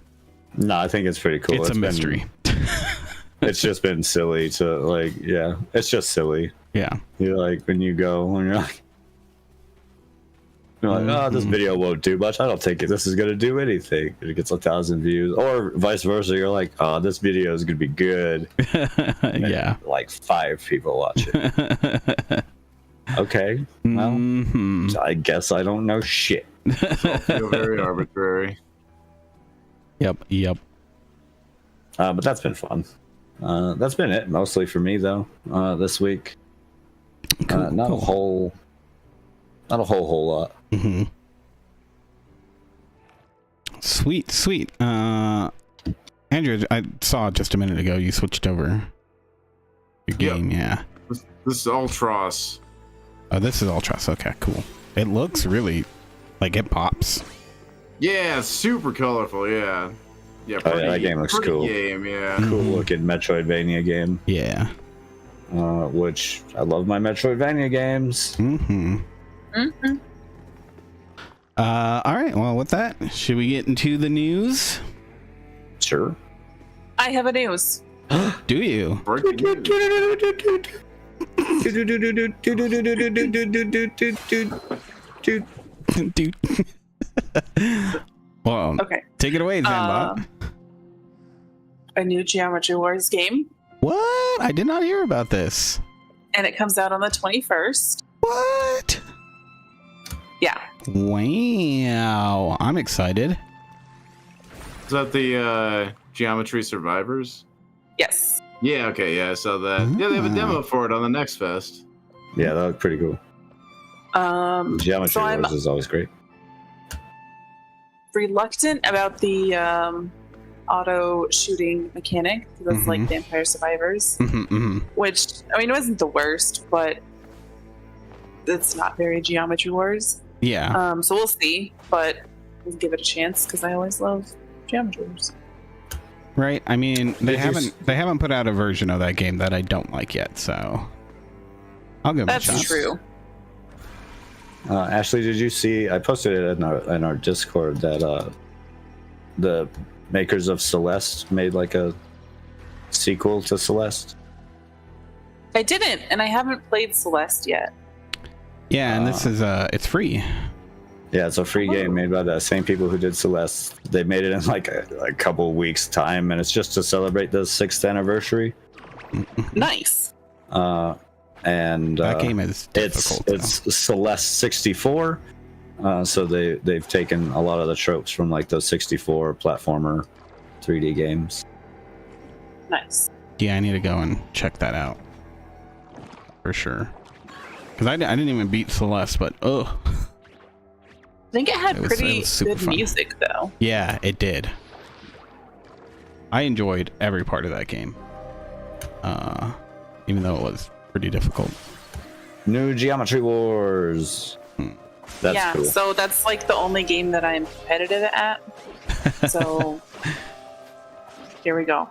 no, I think it's pretty cool. It's a mystery. It's just been silly to like, it's just silly. Yeah. You're like, when you're like, oh, this video won't do much. I don't think this is going to do anything. It gets 1,000 views. Or vice versa. You're like, oh, this video is going to be good. Yeah. Like 5 people watch it. Okay. Well, I guess I don't know shit. Feel very arbitrary. Yep. But that's been fun. That's been it mostly for me though. This week. Not a whole lot. Sweet. Andrew, I saw just a minute ago you switched over your game. Yeah. This is Ultros. Oh, this is Ultros. Okay, cool. It looks really like it pops. Yeah, it's super colorful. Yeah. Yeah, Oh, yeah, that game looks cool. Game, yeah. Cool looking Metroidvania game. Yeah. Which I love my Metroidvania games. Mm-hmm. Mm-hmm. All right. Well, with that, should we get into the news? Sure. I have a news. Do you? Breaking news. Dude. Well, Okay. take it away, Xambot. A new Geometry Wars game, What? I did not hear about this. and it comes out on the 21st. What? Yeah. Wow. I'm excited. Is that the Geometry Survivors? Yes. Yeah, okay, yeah, I saw that. Yeah, they have a demo for it on the Next Fest. Yeah, that looked pretty cool. Geometry So I'm Wars is always great. reluctant about the auto shooting mechanic. That's like Vampire Survivors, which I mean, it wasn't the worst, but it's not very Geometry Wars. Yeah. So we'll see, but we'll give it a chance because I always love Geometry Wars. Right. I mean, they haven't put out a version of that game that I don't like yet, so I'll give it a shot. That's true. Ashley, did you see? I posted it in our Discord that the makers of Celeste made like a sequel to Celeste. I didn't, and I haven't played Celeste yet. Yeah, and this is it's free. Yeah, it's a free game made by the same people who did Celeste. They made it in like a couple weeks time, and it's just to celebrate the 6th anniversary. Nice. And That game is difficult. It's Celeste 64. So they've taken a lot of the tropes from like those 64 platformer 3D games. Nice. Yeah, I need to go and check that out for sure. Because I didn't even beat Celeste, but I think it had It was pretty super good fun. music, though. Yeah, it did. I enjoyed every part of that game, even though it was pretty difficult. New Geometry Wars. That's yeah, cool. so that's like the only game that I'm competitive at. So here we go.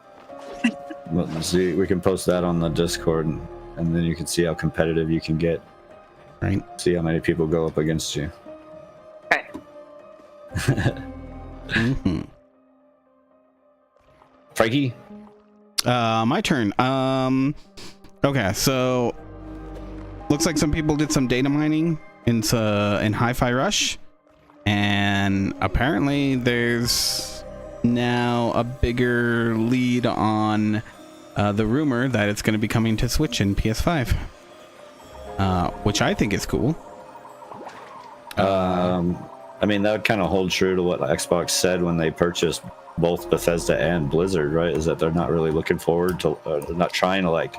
Let's see, we can post that on the Discord, and then you can see how competitive you can get. Right. See how many people go up against you. Okay. Frankie? My turn. Okay, so looks like some people did some data mining in Hi-Fi Rush, and apparently there's now a bigger lead on the rumor that it's going to be coming to Switch and PS5, which I think is cool. I mean, that would kind of hold true to what Xbox said when they purchased both Bethesda and Blizzard, right? Is that they're not really looking forward to, they're not trying to like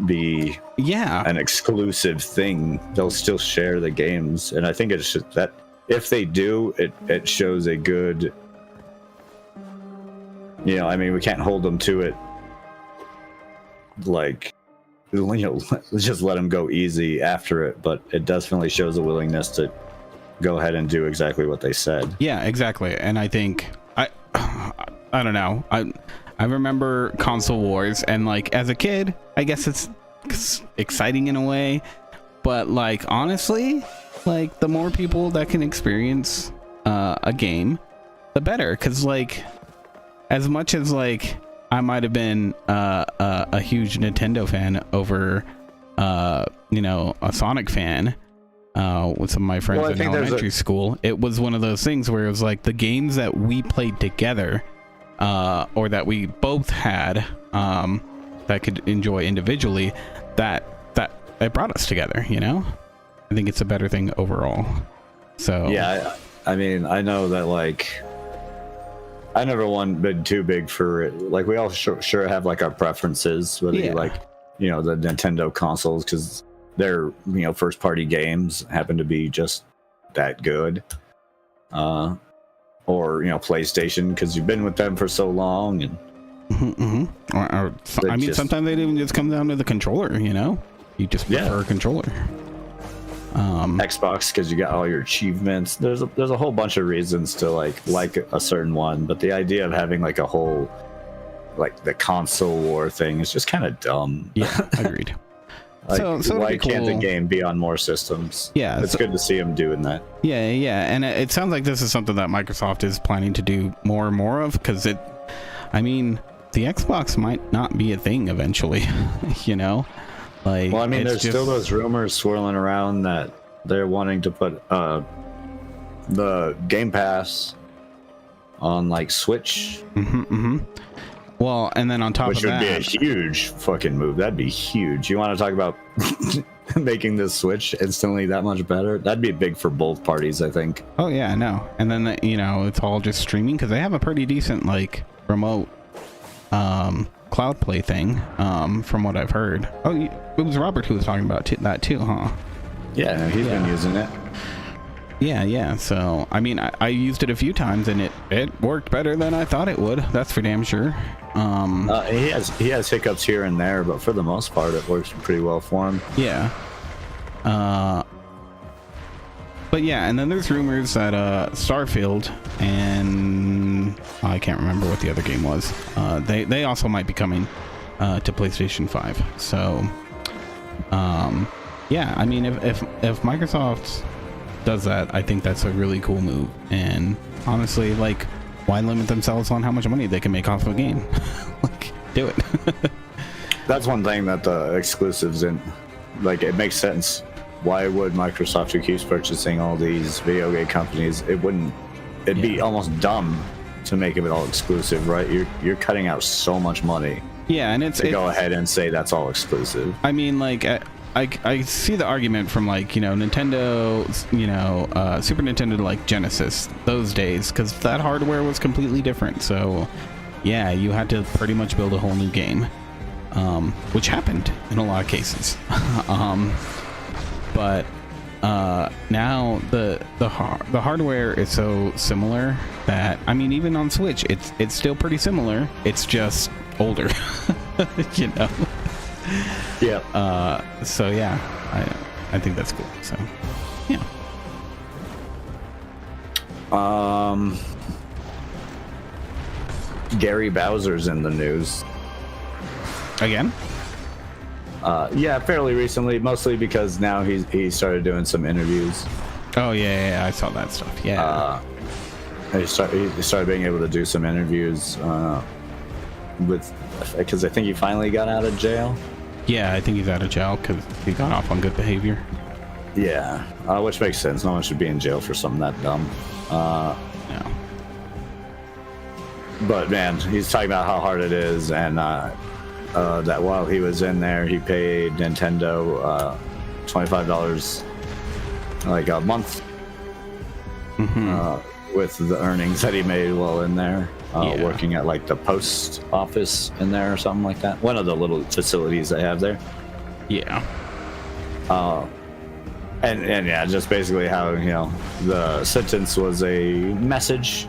be an exclusive thing. They'll still share the games, and I think it's just that if they do, it shows a good, you know, I mean, we can't hold them to it like, you know, let's just let them go easy after it, but it definitely shows a willingness to go ahead and do exactly what they said. Yeah, exactly. And I think I don't know. I remember console wars, and like as a kid, I guess it's exciting in a way, but like honestly, like the more people that can experience a game, the better. Because like as much as like I might have been a huge Nintendo fan over you know, a Sonic fan with some of my friends in elementary school, it was one of those things where it was like the games that we played together or that we both had that could enjoy individually, that it brought us together, you know. I think it's a better thing overall. So yeah, I mean, I know that like I never been too big for it. Like we all sure have like our preferences, whether you like, you know, the Nintendo consoles because their, you know, first party games happen to be just that good, or you know, PlayStation because you've been with them for so long, and I mean, sometimes it even just comes down to the controller. You know, you just prefer a controller. Xbox, because you got all your achievements. There's a whole bunch of reasons to like a certain one, but the idea of having like a whole like the console war thing is just kind of dumb. Yeah, agreed. Like, so why can't the game be on more systems? Yeah, it's good to see them doing that. Yeah, and it sounds like this is something that Microsoft is planning to do more and more of, because I mean, the Xbox might not be a thing eventually, you know? Like, well, I mean, there's still those rumors swirling around that they're wanting to put the Game Pass on like Switch. Well, and then on top of that, which would be a huge fucking move. That'd be huge. You want to talk about making this Switch instantly that much better? That'd be big for both parties, I think. Oh yeah, I know. And then you know, it's all just streaming, because they have a pretty decent like remote cloud play thing, from what I've heard. Oh, it was Robert who was talking about that too, huh? Yeah, he's been using it. Yeah. So, I mean, I used it a few times, and it worked better than I thought it would. That's for damn sure. He has hiccups here and there, but for the most part, it works pretty well for him. Yeah. But yeah, and then there's rumors that Starfield and I can't remember what the other game was. They also might be coming to PlayStation 5. So, yeah, I mean, if Microsoft does that, I think that's a really cool move. And honestly, like, why limit themselves on how much money they can make off of a game? Like, do it. That's one thing that the exclusives in, like, it makes sense. Why would Microsoft, who keeps purchasing all these video game companies, it'd be almost dumb to make it all exclusive, right? You're cutting out so much money. Yeah, and it's go ahead and say that's all exclusive. I mean, like, I see the argument from, like, you know, Nintendo, you know, Super Nintendo to like Genesis those days, because that hardware was completely different. So yeah, you had to pretty much build a whole new game, which happened in a lot of cases. But now the hardware is so similar that, I mean, even on Switch, it's still pretty similar. It's just older, you know. Yeah. So yeah, I think that's cool. So yeah. Gary Bowser's in the news again. Yeah, fairly recently, mostly because now he started doing some interviews. Oh yeah, I saw that stuff. Yeah. He started being able to do some interviews because I think he finally got out of jail. Yeah, I think he's out of jail because he got off on good behavior. Yeah, which makes sense. No one should be in jail for something that dumb. No. But man, he's talking about how hard it is, and that while he was in there, he paid Nintendo $25 like a month with the earnings that he made while in there, working at like the post office in there or something like that. One of the little facilities they have there. Yeah. And yeah, just basically how, you know, the sentence was a message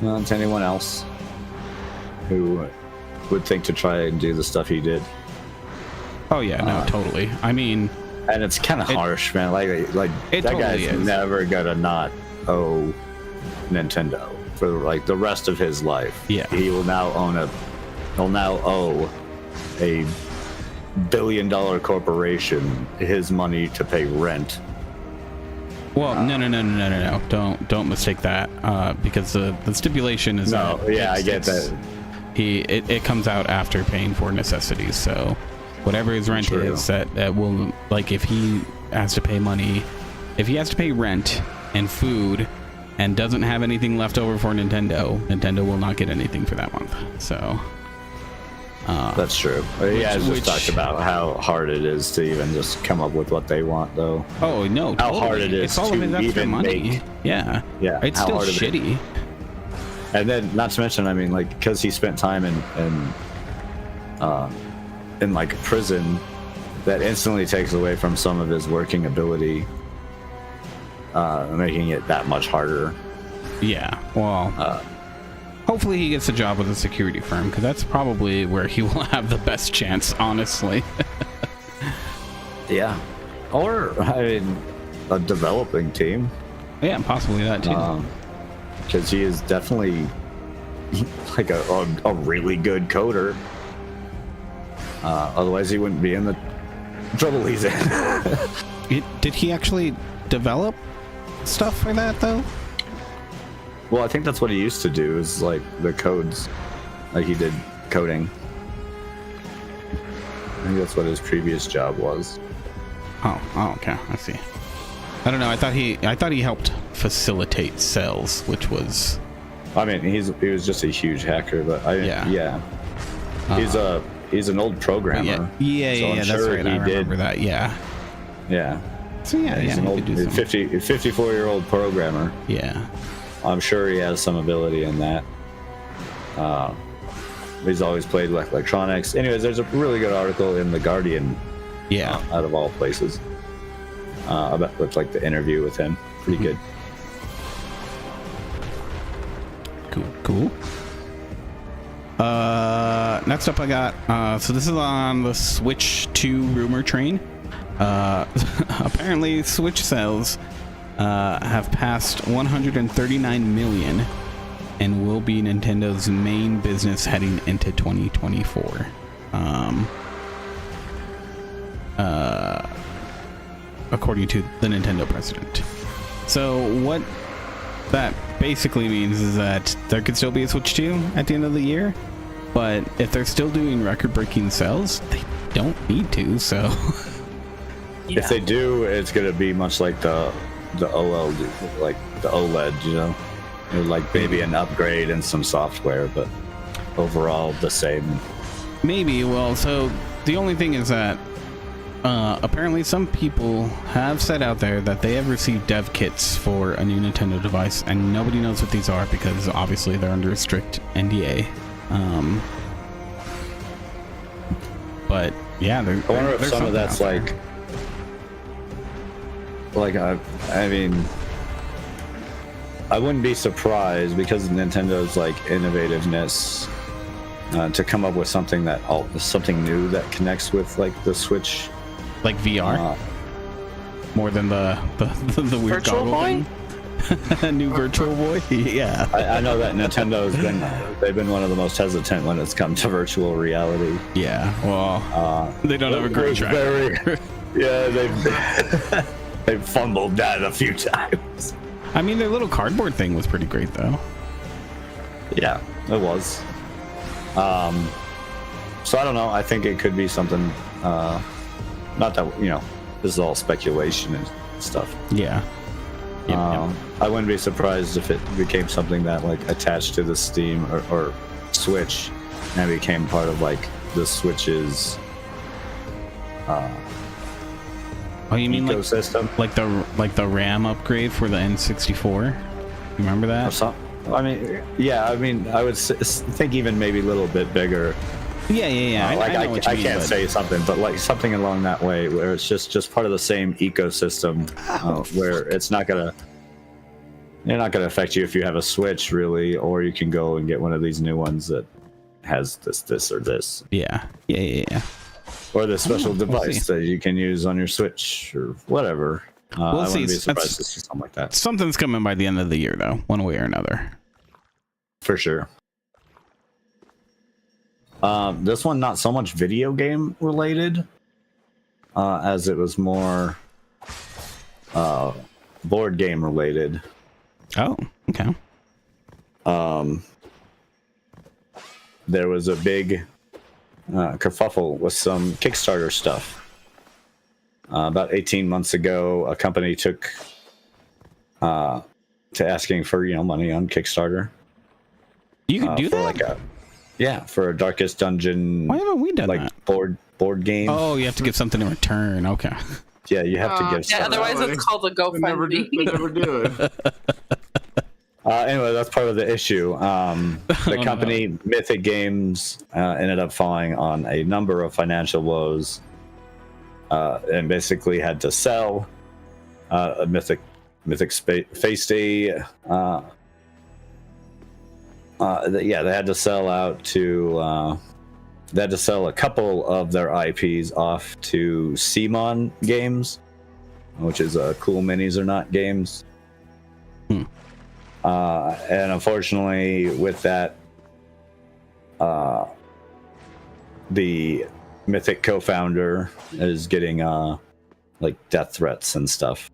to anyone else who would think to try and do the stuff he did. Oh yeah, no, totally. I mean, and it's kind of harsh, man. Like that totally guy's never gonna not owe Nintendo for like the rest of his life. Yeah, he will now owe a billion-dollar corporation his money to pay rent. Well, no. Don't mistake that, because the stipulation is no. Yeah, I get that. It comes out after paying for necessities. So whatever his rent is, that will, like, if he has to pay money, if he has to pay rent and food and doesn't have anything left over for Nintendo will not get anything for that month. So that's true. Yeah, I just talked about how hard it is to even just come up with what they want, though. Oh no, how hard it is to even make. Yeah, it's still shitty. And then, not to mention, I mean, like, because he spent time in like prison, that instantly takes away from some of his working ability, making it that much harder. Yeah, well, hopefully he gets a job with a security firm, because that's probably where he will have the best chance, honestly. Yeah. Or, I mean, a developing team. Yeah, possibly that too. Because he is definitely like a really good coder. Otherwise, he wouldn't be in the trouble he's in. Did he actually develop stuff for that, though? Well, I think that's what he used to do, is like the codes. Like he did coding. I think that's what his previous job was. Oh, okay. I see. I don't know. I thought he helped facilitate sales, which was. I mean, he was just a huge hacker, but yeah. He's an old programmer. Yeah, I'm that's sure right. I remember that. Yeah. Yeah. So yeah, he's an old 54-year-old programmer. Yeah. I'm sure he has some ability in that. He's always played with electronics. Anyways, there's a really good article in The Guardian. Yeah. Out of all places. About like the interview with him. Pretty good. Cool. Next up I got, so this is on the Switch 2 rumor train. Apparently Switch sales have passed 139 million and will be Nintendo's main business heading into 2024. According to the Nintendo president. So what that basically means is that there could still be a Switch 2 at the end of the year, but if they're still doing record-breaking sales, they don't need to, so... Yeah. If they do, it's going to be much like the OLED, like the OLED, you know? Like maybe an upgrade and some software, but overall the same. Maybe. Well, so the only thing is that apparently some people have said out there that they have received dev kits for a new Nintendo device, and nobody knows what these are because obviously they're under a strict NDA. But yeah, I wonder if some of that's like I mean, I wouldn't be surprised because of Nintendo's like innovativeness to come up with something new that connects with like the Switch, like VR, more than the weird Virtual goggle Boy? thing. New Virtual Boy, yeah. I know that Nintendo's been one of the most hesitant when it's come to virtual reality. Yeah, well, they don't have a great track record. Yeah, they've fumbled that a few times. I mean, their little cardboard thing was pretty great, though. Yeah, it was. So I don't know. I think it could be something. Not that, you know, this is all speculation and stuff. Yeah. I wouldn't be surprised if it became something that like attached to the Steam or Switch and became part of like the Switch's Oh, you mean ecosystem. like the RAM upgrade for the N64? You remember that? I mean, yeah. I mean, I would think even maybe a little bit bigger. Yeah. I can't say something, but like something along that way, where it's just part of the same ecosystem, where it's not gonna affect you if you have a Switch, really, or you can go and get one of these new ones that has this, or this. Yeah. Or the special device that you can use on your Switch or whatever. I wouldn't be surprised to see something like that. Something's coming by the end of the year, though, one way or another. For sure. This one, not so much video game related, as it was more board game related. Oh, okay. There was a big kerfuffle with some Kickstarter stuff. About 18 months ago, a company took to asking for money on Kickstarter. You can do that? For a Darkest Dungeon. Why haven't we done that? Board game. Oh, you have to give something in return. Okay. Yeah, you have to give something. Otherwise it's called a GoFundMe. We never do it. Anyway, that's part of the issue. The company, Mythic Games, ended up falling on a number of financial woes and basically had to sell. Mythic faced a they had to sell out to. They had to sell a couple of their IPs off to CMON Games, which is Cool Minis or Not Games. And unfortunately, with that, the Mythic co-founder is getting like death threats and stuff.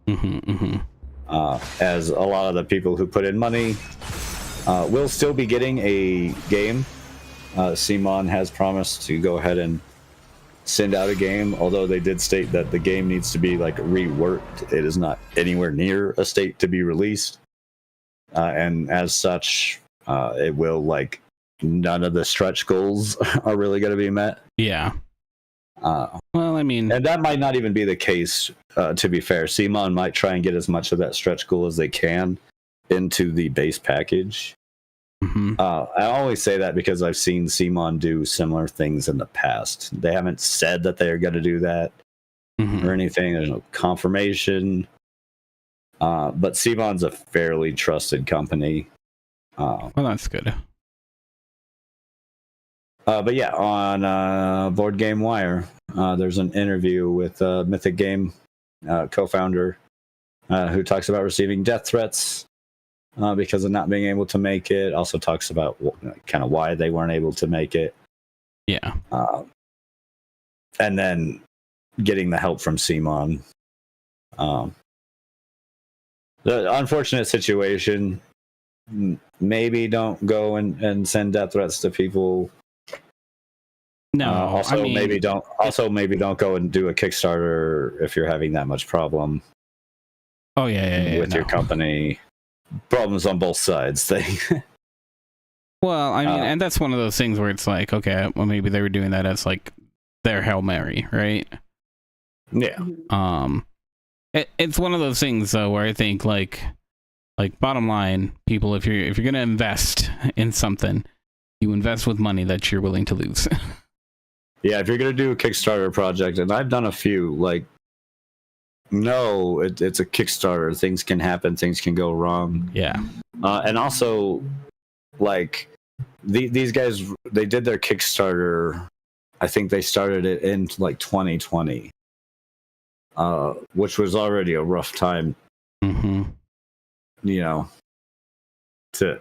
As a lot of the people who put in money will still be getting a game. CMON has promised to go ahead and send out a game, although they did state that the game needs to be like reworked. It is not anywhere near a state to be released, and as such, it will like none of the stretch goals are really going to be met. Yeah. Well, I mean, and that might not even be the case. To be fair, CMON might try and get as much of that stretch goal as they can into the base package. I always say that because I've seen CMON do similar things in the past. They haven't said that they are going to do that or anything. There's no confirmation. But CMON's a fairly trusted company. Well, that's good. But yeah, on Board Game Wire, there's an interview with Mythic Game co-founder who talks about receiving death threats because of not being able to make it. Also talks about kind of why they weren't able to make it. Yeah. And then getting the help from CMON. The unfortunate situation, maybe don't go and send death threats to people. No, also, I mean, maybe don't go and do a Kickstarter if you're having that much problem. Oh yeah, with your company. Problems on both sides thing. Well, I mean, and that's one of those things where it's like, okay, well, maybe they were doing that as like their Hail Mary, right? Yeah. It's one of those things though where I think like bottom line, people, if you're gonna invest in something, you invest with money that you're willing to lose. Yeah, if you're gonna do a Kickstarter project, and I've done a few, like, no, it's a Kickstarter. Things can happen. Things can go wrong. Yeah. And also, like, these guys, they did their Kickstarter. I think they started it in like 2020, which was already a rough time. You know, to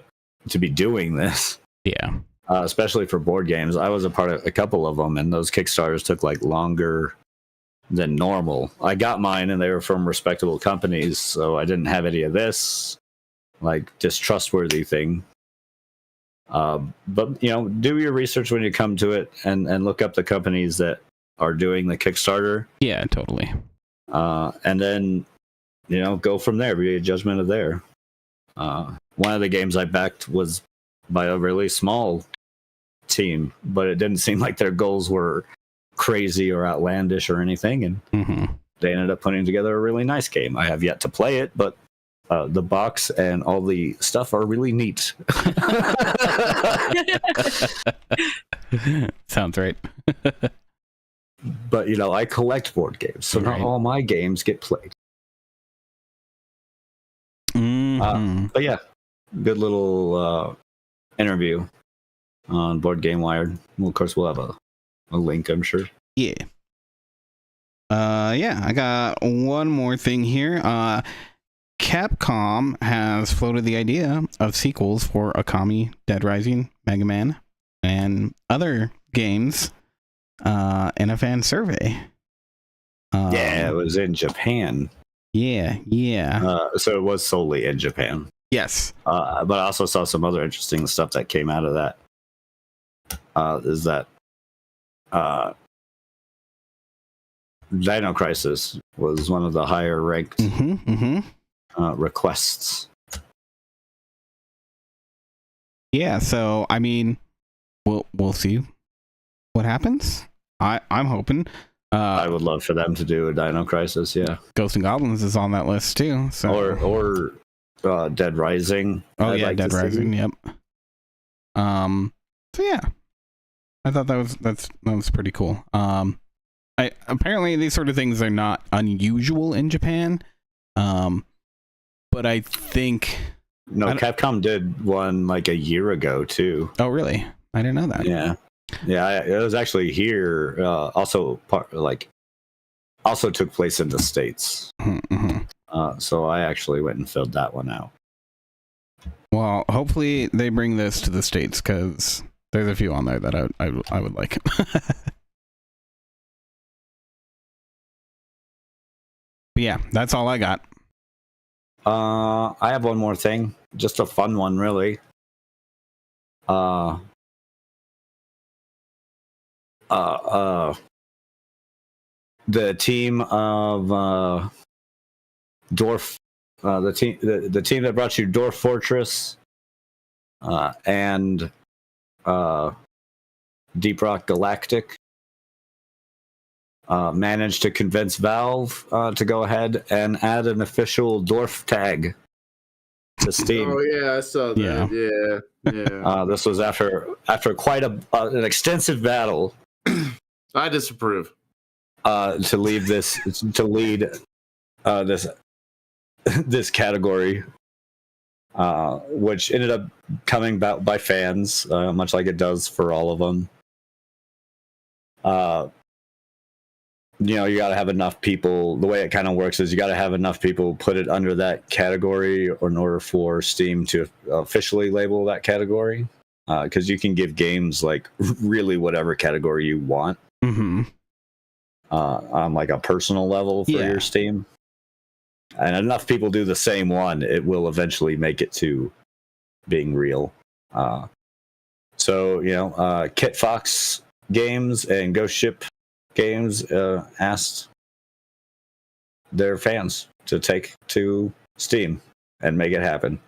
be doing this. Yeah. Especially for board games. I was a part of a couple of them, and those Kickstarters took like longer than normal. I got mine, and they were from respectable companies, so I didn't have any of this like distrustworthy thing. But you know, do your research when you come to it, and look up the companies that are doing the Kickstarter. Yeah, totally. And then, you know, go from there. Be a judgment of there. One of the games I backed was by a really small team, but it didn't seem like their goals were crazy or outlandish or anything, and they ended up putting together a really nice game. I have yet to play it, but the box and all the stuff are really neat. Sounds right. But you know, I collect board games, so not all my games get played. But yeah, good little interview on Board Game Wired. Well, of course, we'll have a link, I'm sure. Yeah. Yeah, I got one more thing here. Capcom has floated the idea of sequels for Okami, Dead Rising, Mega Man, and other games in a fan survey. Yeah, it was in Japan. Yeah. So it was solely in Japan. Yes. But I also saw some other interesting stuff that came out of that. Is that Dino Crisis was one of the higher ranked requests. Yeah, so I mean, we'll see what happens. I'm hoping. I would love for them to do a Dino Crisis. Yeah, Ghosts and Goblins is on that list too. So or Dead Rising. Oh yeah, Dead Rising. Yep. So yeah, I thought that was pretty cool. Apparently these sort of things are not unusual in Japan. But I think No, Capcom did one like a year ago too. Oh, really? I didn't know that. Yeah, it was actually here. Also took place in the States. Mm-hmm. So I actually went and filled that one out. Well, hopefully they bring this to the States, because there's a few on there that I would like. But yeah, that's all I got. I have one more thing, just a fun one, really. The team of Dwarf, the team that brought you Dwarf Fortress, and Deep Rock Galactic, managed to convince Valve to go ahead and add an official Dwarf tag to Steam. Oh yeah, I saw that. Yeah. This was after quite an extensive battle. I disapprove. To lead this category, which ended up coming about by fans, much like it does for all of them. You got to have enough people. The way it kind of works is you got to have enough people put it under that category in order for Steam to officially label that category. Because you can give games like really whatever category you want. Mm-hmm. On like a personal level for your Steam. And enough people do the same one, it will eventually make it to being real. So, Kit Fox Games and Ghost Ship Games asked their fans to take to Steam and make it happen.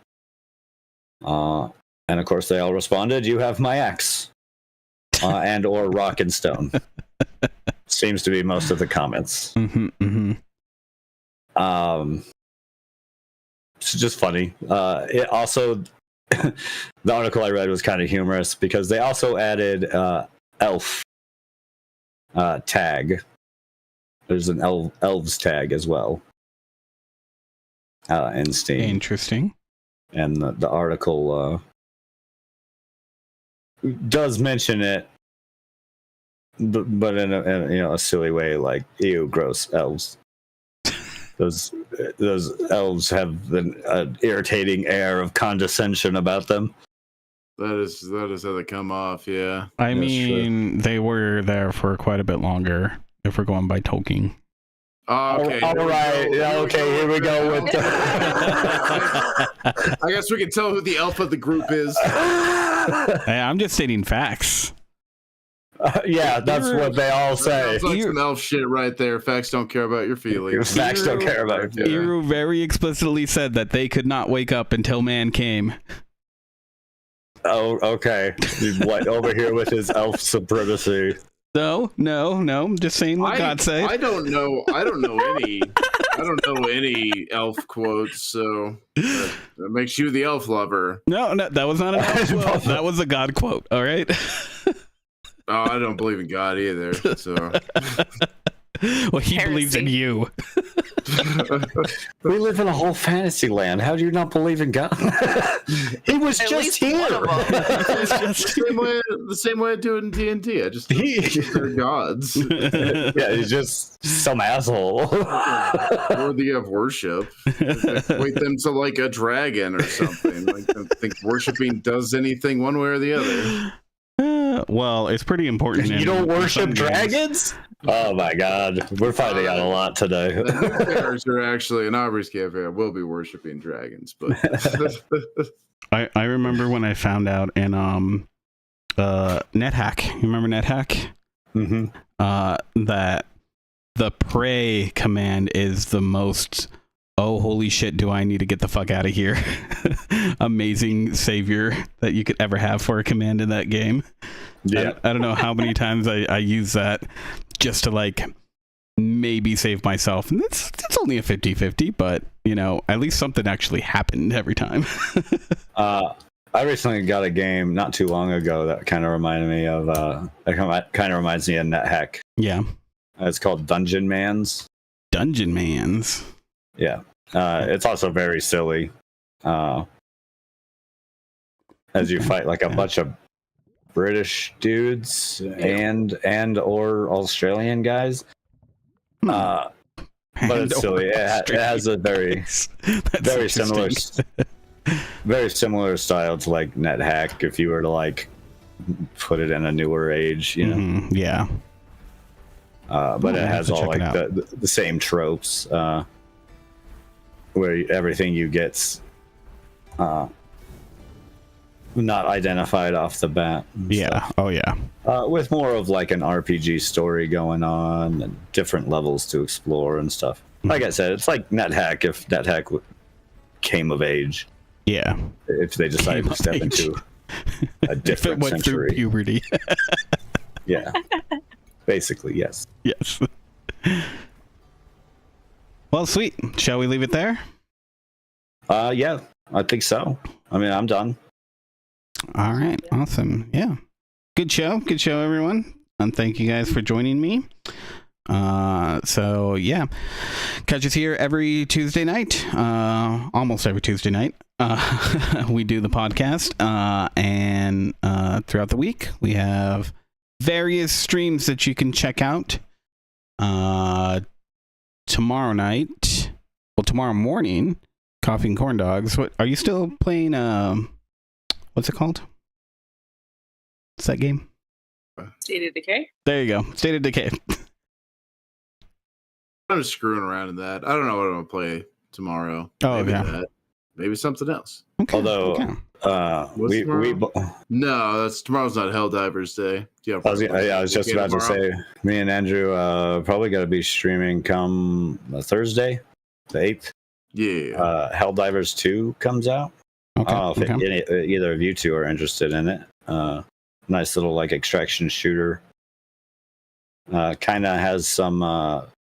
And of course, they all responded, "You have my axe," and or rock and stone. Seems to be most of the comments. Mm-hmm, mm-hmm. It's just funny. It also, the article I read was kind of humorous because they also added elf tag. There's an elves tag as well in Steam. Interesting. And the article does mention it, but in a silly way, like, ew, gross elves. Those elves have an irritating air of condescension about them. That is how they come off, yeah. I mean, they were there for quite a bit longer, if we're going by Tolkien. Oh, okay. All right. Yeah, okay, here we go with I guess we can tell who the elf of the group is. Hey, I'm just stating facts. Yeah, that's what they all say. Sounds like some elf shit right there. Facts don't care about your feelings. Facts don't care about your feelings. Iru very explicitly said that they could not wake up until man came. Oh, okay. What, over here with his elf supremacy? No. I'm just saying what God said. I don't know any elf quotes, so that makes you the elf lover. No, that was not an elf quote. That was a God quote. All right. Oh, I don't believe in God either. So, well, he believes in you. We live in a whole fantasy land. How do you not believe in God? He was At just here. the same way I do it in D&D. I just they're gods. Yeah, he's just some asshole. Or do you have worship? Equate them to like a dragon or something. Like, I don't think worshiping does anything one way or the other. Well, it's pretty important. You don't worship dragons? Oh my God, we're finding out a lot today. The bears are actually in Aubrey's cafe. I will be worshiping dragons, but I remember when I found out in NetHack. You remember NetHack? Mm-hmm. That the pray command is the most. Oh, holy shit, do I need to get the fuck out of here? Amazing savior that you could ever have for a command in that game. Yeah. I don't know how many times I use that just to like maybe save myself. And it's only a 50-50, but at least something actually happened every time. I recently got a game not too long ago that kind of reminded me of, kind of reminds me of NetHack. Yeah. It's called Dungeon Mans. Dungeon Mans. Yeah. It's also very silly. as you fight like a bunch of British dudes and or Australian guys. But it's silly. It has a very very similar style to like NetHack if you were to like put it in a newer age, you know. Yeah. But it has all like the same tropes, where everything you get's not identified off the bat. Yeah. Oh yeah. With more of like an RPG story going on and different levels to explore and stuff. Like I said, it's like NetHack if NetHack came of age. Yeah. If they decided to step into a different went century. through puberty. Yeah. Basically, yes. Yes. Well, sweet. Shall we leave it there? Yeah, I think so. I mean, I'm done. All right. Awesome. Yeah. Good show, everyone. And thank you guys for joining me. So yeah, catch us here every Tuesday night, almost every Tuesday night. We do the podcast, and throughout the week we have various streams that you can check out. Tomorrow morning, Coffee and Corn Dogs. What are you still playing? What's it called? What's that game? State of Decay. There you go. State of Decay. I'm just screwing around in that. I don't know what I'm gonna play tomorrow. Oh, maybe yeah. that. Maybe something else. Okay. Although, No, that's tomorrow's not Helldivers Day. Yeah, I was just about to say, me and Andrew probably got to be streaming come Thursday, the 8th. Yeah. Helldivers 2 comes out. Okay. I don't know if either of you two are interested in it. Nice little like extraction shooter. Kind of has some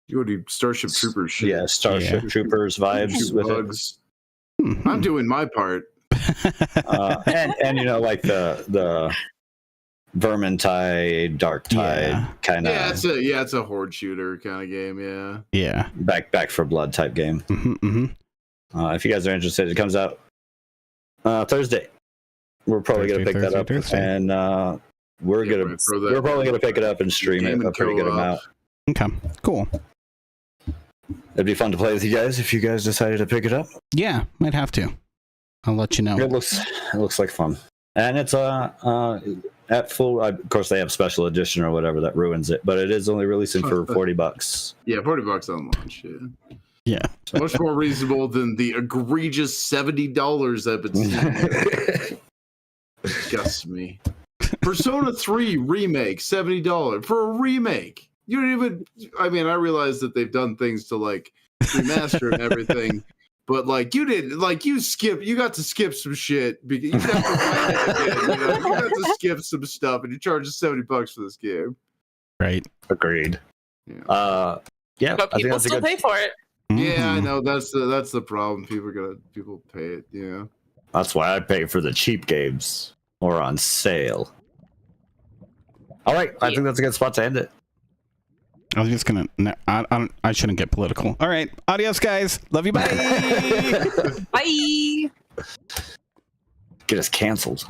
you would do Starship Troopers shit. Yeah, Starship Troopers vibes with bugs. I'm doing my part. and you know, like the Vermintide, Dark Tide kind of. Yeah, it's a horde shooter kind of game. Yeah. Back for Blood type game. If you guys are interested, it comes out Thursday. We're probably gonna pick that up, and we're probably gonna pick it up and stream it a pretty good amount. Okay, cool. It'd be fun to play with you guys if you guys decided to pick it up. Yeah, might have to. I'll let you know. It looks like fun, and it's at full. Of course, they have special edition or whatever that ruins it, but it is only releasing for $40. Yeah, $40 on launch. Yeah, much more reasonable than the egregious $70 I've been seeing. Disgusts me. Persona 3 remake, $70 for a remake. You don't even. I mean, I realize that they've done things to like remaster and everything, but like you got to skip some shit because you got to skip some stuff, and you charge $70 for this game. Right. Agreed. Yeah. But people still pay for it. Yeah, I know that's the problem. People pay it. Yeah. That's why I pay for the cheap games or on sale. All right, I think that's a good spot to end it. I was just gonna. I shouldn't get political. All right, adios, guys. Love you. Bye. Bye. Get us canceled.